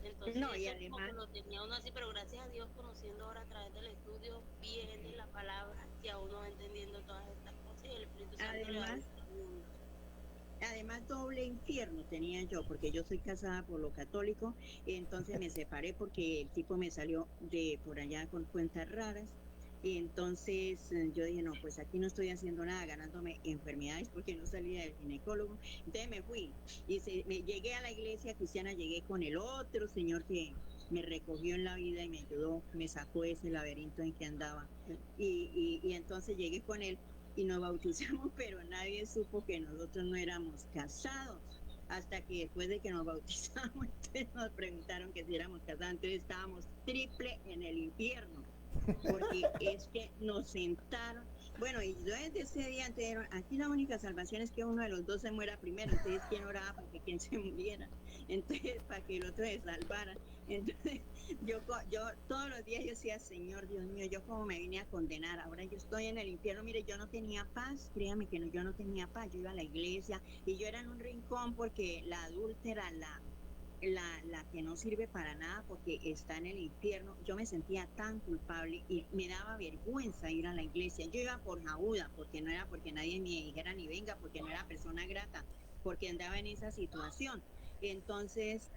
Entonces, No, y eso además, como lo tenía uno así, pero gracias a Dios, conociendo ahora a través del estudio bien de la palabra, ya uno va entendiendo todas estas cosas y el Espíritu Santo le va además, enseñando. además doble infierno tenía yo, porque yo soy casada por lo católico, entonces me separé porque el tipo me salió de por allá con cuentas raras, y entonces yo dije, no, pues aquí no estoy haciendo nada, ganándome enfermedades porque no salía del ginecólogo, entonces me fui, y me llegué a la iglesia cristiana, llegué con el otro señor que me recogió en la vida y me ayudó, me sacó ese laberinto en que andaba, y entonces llegué con él, y nos bautizamos, pero nadie supo que nosotros no éramos casados. Hasta que después de que nos bautizamos, entonces nos preguntaron que si éramos casados, entonces estábamos triple en el infierno, porque es que nos sentaron. Bueno, y yo desde ese día entero, aquí la única salvación es que uno de los dos se muera primero, entonces quién oraba para que quien se muriera, entonces para que el otro se salvara. Entonces yo todos los días yo decía, Señor Dios mío, yo como me vine a condenar, ahora yo estoy en el infierno. Mire, yo no tenía paz, créame que no, yo no tenía paz, yo iba a la iglesia y yo era en un rincón porque la adúltera, la que no sirve para nada porque está en el infierno, yo me sentía tan culpable y me daba vergüenza ir a la iglesia. Yo iba por jaúda, porque no era porque nadie me dijera ni venga, porque no era persona grata, porque andaba en esa situación. Entonces,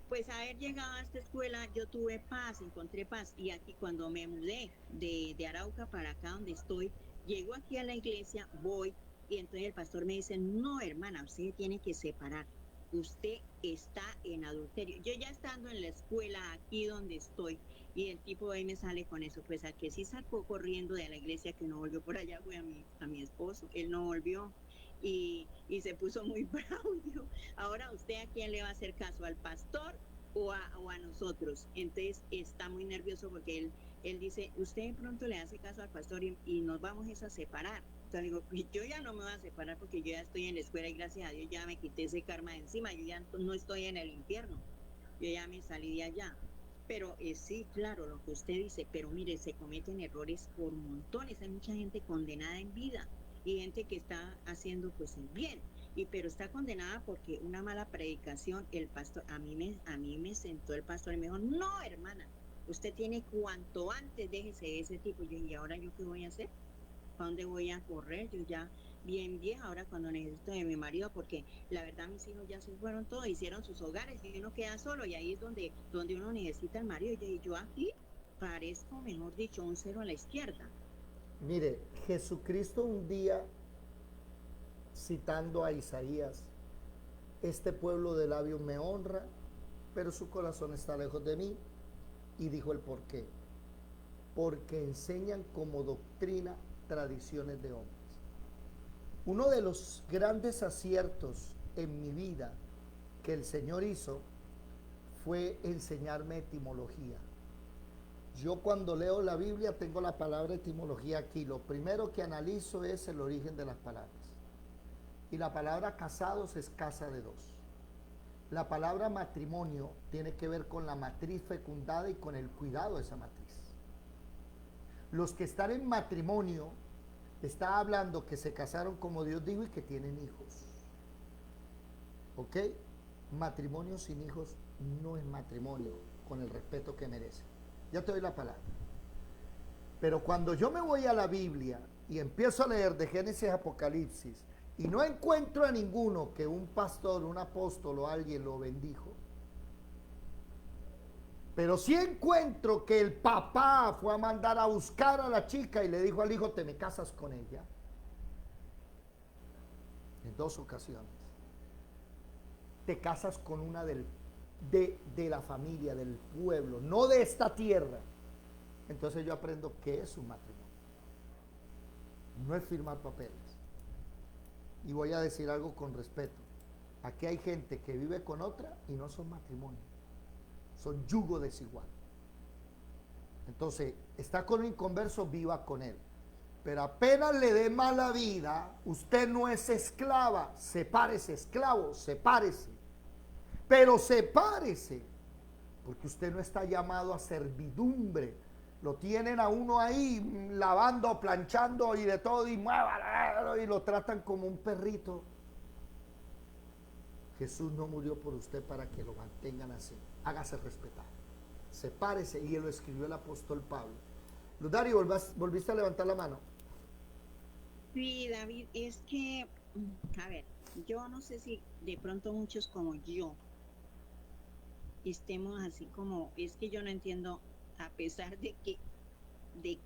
pues haber llegado a esta escuela, yo tuve paz, encontré paz. Y aquí cuando me mudé de Arauca para acá donde estoy, llego aquí a la iglesia, voy, y entonces el pastor me dice, no hermana, usted tiene que separar. Usted está en adulterio. Yo ya estando en la escuela, aquí donde estoy, y el tipo ahí me sale con eso, pues al que sí sacó corriendo de la iglesia, que no volvió por allá, fue a mi esposo, él no volvió. Y se puso muy bravo y dijo, ahora usted a quién le va a hacer caso, al pastor o a nosotros. Entonces está muy nervioso porque él dice, usted de pronto le hace caso al pastor y nos vamos a separar. Entonces digo, yo ya no me voy a separar porque yo ya estoy en la escuela y gracias a Dios ya me quité ese karma de encima, yo ya no estoy en el infierno, yo ya me salí de allá. Pero sí, claro, lo que usted dice, pero mire, se cometen errores por montones, hay mucha gente condenada en vida y gente que está haciendo pues el bien, pero está condenada porque una mala predicación, el pastor, a mí me sentó el pastor y me dijo, no hermana, usted tiene cuanto antes déjese de ese tipo. Yo, ¿y ahora yo qué voy a hacer? ¿Para dónde voy a correr? Yo ya bien vieja ahora cuando necesito de mi marido, porque la verdad mis hijos ya se fueron todos, hicieron sus hogares y uno queda solo y ahí es donde uno necesita el marido. Y yo aquí parezco, mejor dicho, un cero a la izquierda. Mire, Jesucristo un día, citando a Isaías, este pueblo de labios me honra, pero su corazón está lejos de mí, y dijo el por qué. Porque enseñan como doctrina tradiciones de hombres. Uno de los grandes aciertos en mi vida que el Señor hizo fue enseñarme etimología. Yo cuando leo la Biblia tengo la palabra etimología aquí. Lo primero que analizo es el origen de las palabras. Y la palabra casados es casa de dos. La palabra matrimonio tiene que ver con la matriz fecundada y con el cuidado de esa matriz. Los que están en matrimonio está hablando que se casaron como Dios dijo y que tienen hijos. ¿Ok? Matrimonio sin hijos no es matrimonio, con el respeto que merece. Ya te doy la palabra. Pero cuando yo me voy a la Biblia y empiezo a leer de Génesis a Apocalipsis y no encuentro a ninguno que un pastor, un apóstol o alguien lo bendijo, pero sí encuentro que el papá fue a mandar a buscar a la chica y le dijo al hijo, te me casas con ella. En 2 ocasiones. Te casas con una de la familia, del pueblo, no de esta tierra. Entonces yo aprendo qué es un matrimonio. No es firmar papeles. Y voy a decir algo con respeto. Aquí hay gente que vive con otra y no son matrimonio. Son yugo desigual. Entonces, está con un inconverso, viva con él. Pero apenas le dé mala vida, usted no es esclava, sepárese, esclavo, sepárese. Pero sepárese, porque usted no está llamado a servidumbre. Lo tienen a uno ahí lavando, planchando y de todo, y muévalo, y lo tratan como un perrito. Jesús no murió por usted para que lo mantengan así. Hágase respetar. Sepárese, y él lo escribió el apóstol Pablo. Ludario, ¿volviste a levantar la mano? Sí, David, es que, a ver, yo no sé si de pronto muchos como yo estemos así como, es que yo no entiendo, a pesar de que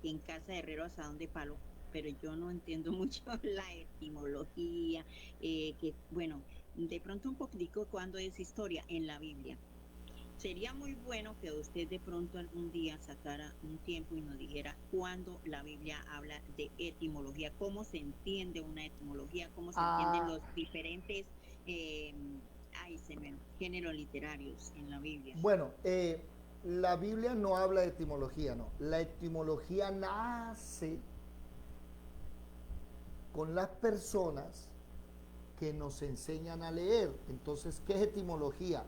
en casa de herrero hasta donde palo, pero yo no entiendo mucho la etimología, que bueno, de pronto un poquitico cuando es historia en la Biblia. Sería muy bueno que usted de pronto algún día sacara un tiempo y nos dijera cuándo la Biblia habla de etimología, cómo se entiende una etimología, cómo se entienden los diferentes géneros literarios en la Biblia. Bueno, la Biblia no habla de etimología, no. La etimología nace con las personas que nos enseñan a leer. Entonces, ¿qué es etimología?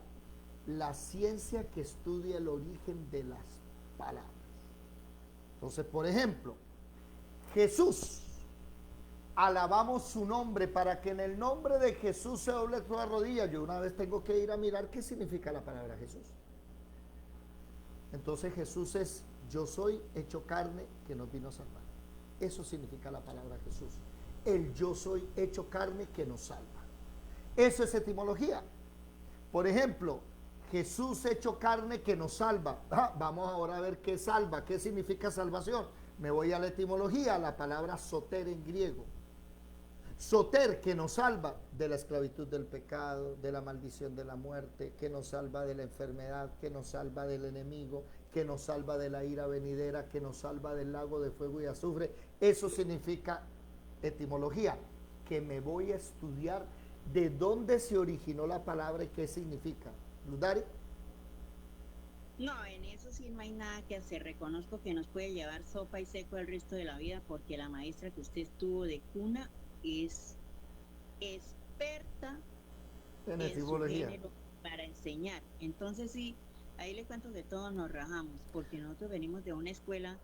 La ciencia que estudia el origen de las palabras. Entonces, por ejemplo, Jesús, alabamos su nombre para que en el nombre de Jesús se doble toda rodilla. Yo una vez tengo que ir a mirar qué significa la palabra Jesús. Entonces Jesús es yo soy hecho carne que nos vino a salvar. Eso significa la palabra Jesús. El yo soy hecho carne que nos salva. Eso es etimología. Por ejemplo, Jesús hecho carne que nos salva. Vamos ahora a ver qué salva, qué significa salvación. Me voy a la etimología, la palabra soter en griego. Soter, que nos salva de la esclavitud del pecado, de la maldición de la muerte, que nos salva de la enfermedad, que nos salva del enemigo, que nos salva de la ira venidera, que nos salva del lago de fuego y azufre. Eso significa etimología, que me voy a estudiar de dónde se originó la palabra y qué significa. ¿Ludari? No, en eso sí no hay nada que hacer. Reconozco que nos puede llevar sopa y seco el resto de la vida porque la maestra que usted estuvo de cuna es experta En su etimología. género para enseñar. Entonces sí, ahí le cuento que todos nos rajamos porque nosotros venimos de una escuela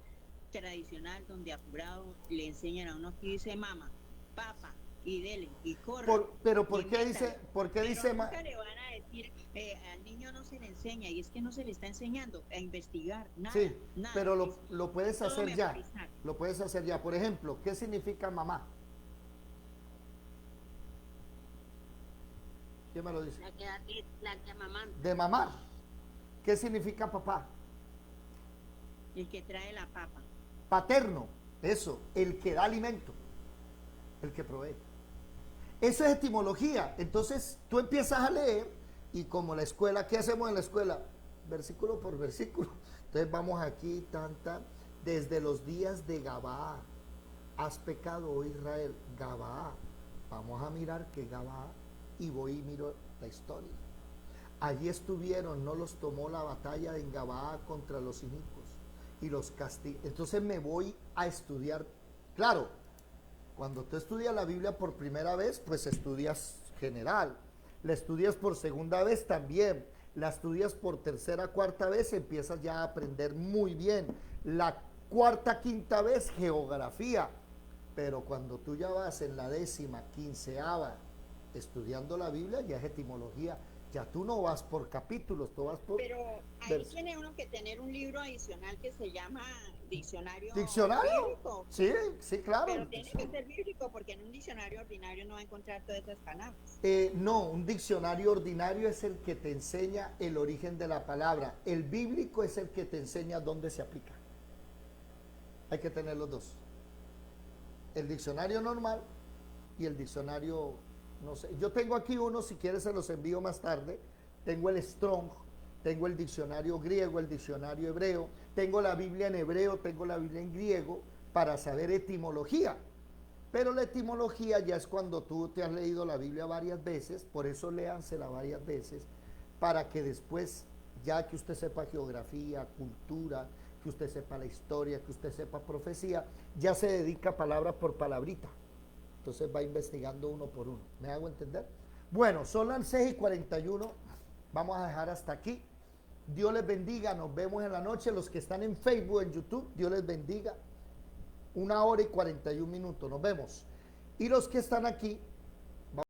tradicional donde apurado le enseñan a uno que dice mama, papa y dele y corra. Pero ¿por qué Pero dice nunca le van a decir al niño no se le enseña y es que no se le está enseñando a investigar nada. Sí, nada, pero es lo puedes todo hacer ya. memorizar. Lo puedes hacer ya. Por ejemplo, ¿qué significa mamá? ¿Quién me lo dice? La que amamanta. De mamar. ¿Qué significa papá? El que trae la papa. Paterno. Eso, el que da alimento, el que provee. Eso es etimología. Entonces tú empiezas a leer y como la escuela, ¿qué hacemos en la escuela? Versículo por versículo. Entonces vamos aquí, desde los días de Gabaa, has pecado, oh Israel, Gabaa. Vamos a mirar que Gabaa, y voy y miro la historia. Allí estuvieron, no los tomó la batalla en Gabaa contra los inicuos y los castigó. Entonces me voy a estudiar. Claro, cuando tú estudias la Biblia por primera vez, pues estudias general. La estudias por segunda vez también. La estudias por tercera, cuarta vez, empiezas ya a aprender muy bien. La cuarta, quinta vez, geografía. Pero cuando tú ya vas en la 10ª, 15ª, estudiando la Biblia, ya es etimología. Ya tú no vas por capítulos, tú vas por... Pero ahí tiene uno que tener un libro adicional que se llama diccionario bíblico. Sí, sí, claro. Pero tiene que ser bíblico porque en un diccionario ordinario no va a encontrar todas esas palabras. No, un diccionario ordinario es el que te enseña el origen de la palabra. El bíblico es el que te enseña dónde se aplica. Hay que tener los dos. El diccionario normal y el diccionario, no sé. Yo tengo aquí uno, si quieres se los envío más tarde. Tengo el Strong, tengo el diccionario griego, el diccionario hebreo, tengo la Biblia en hebreo, tengo la Biblia en griego, para saber etimología. Pero la etimología ya es cuando tú te has leído la Biblia varias veces, por eso léansela varias veces, para que después, ya que usted sepa geografía, cultura, que usted sepa la historia, que usted sepa profecía, ya se dedica palabra por palabrita. Entonces va investigando uno por uno. ¿Me hago entender? Bueno, son las 6:41. Vamos a dejar hasta aquí. Dios les bendiga. Nos vemos en la noche. Los que están en Facebook, en YouTube, Dios les bendiga. 1 hora y 41 minutos. Nos vemos. Y los que están aquí,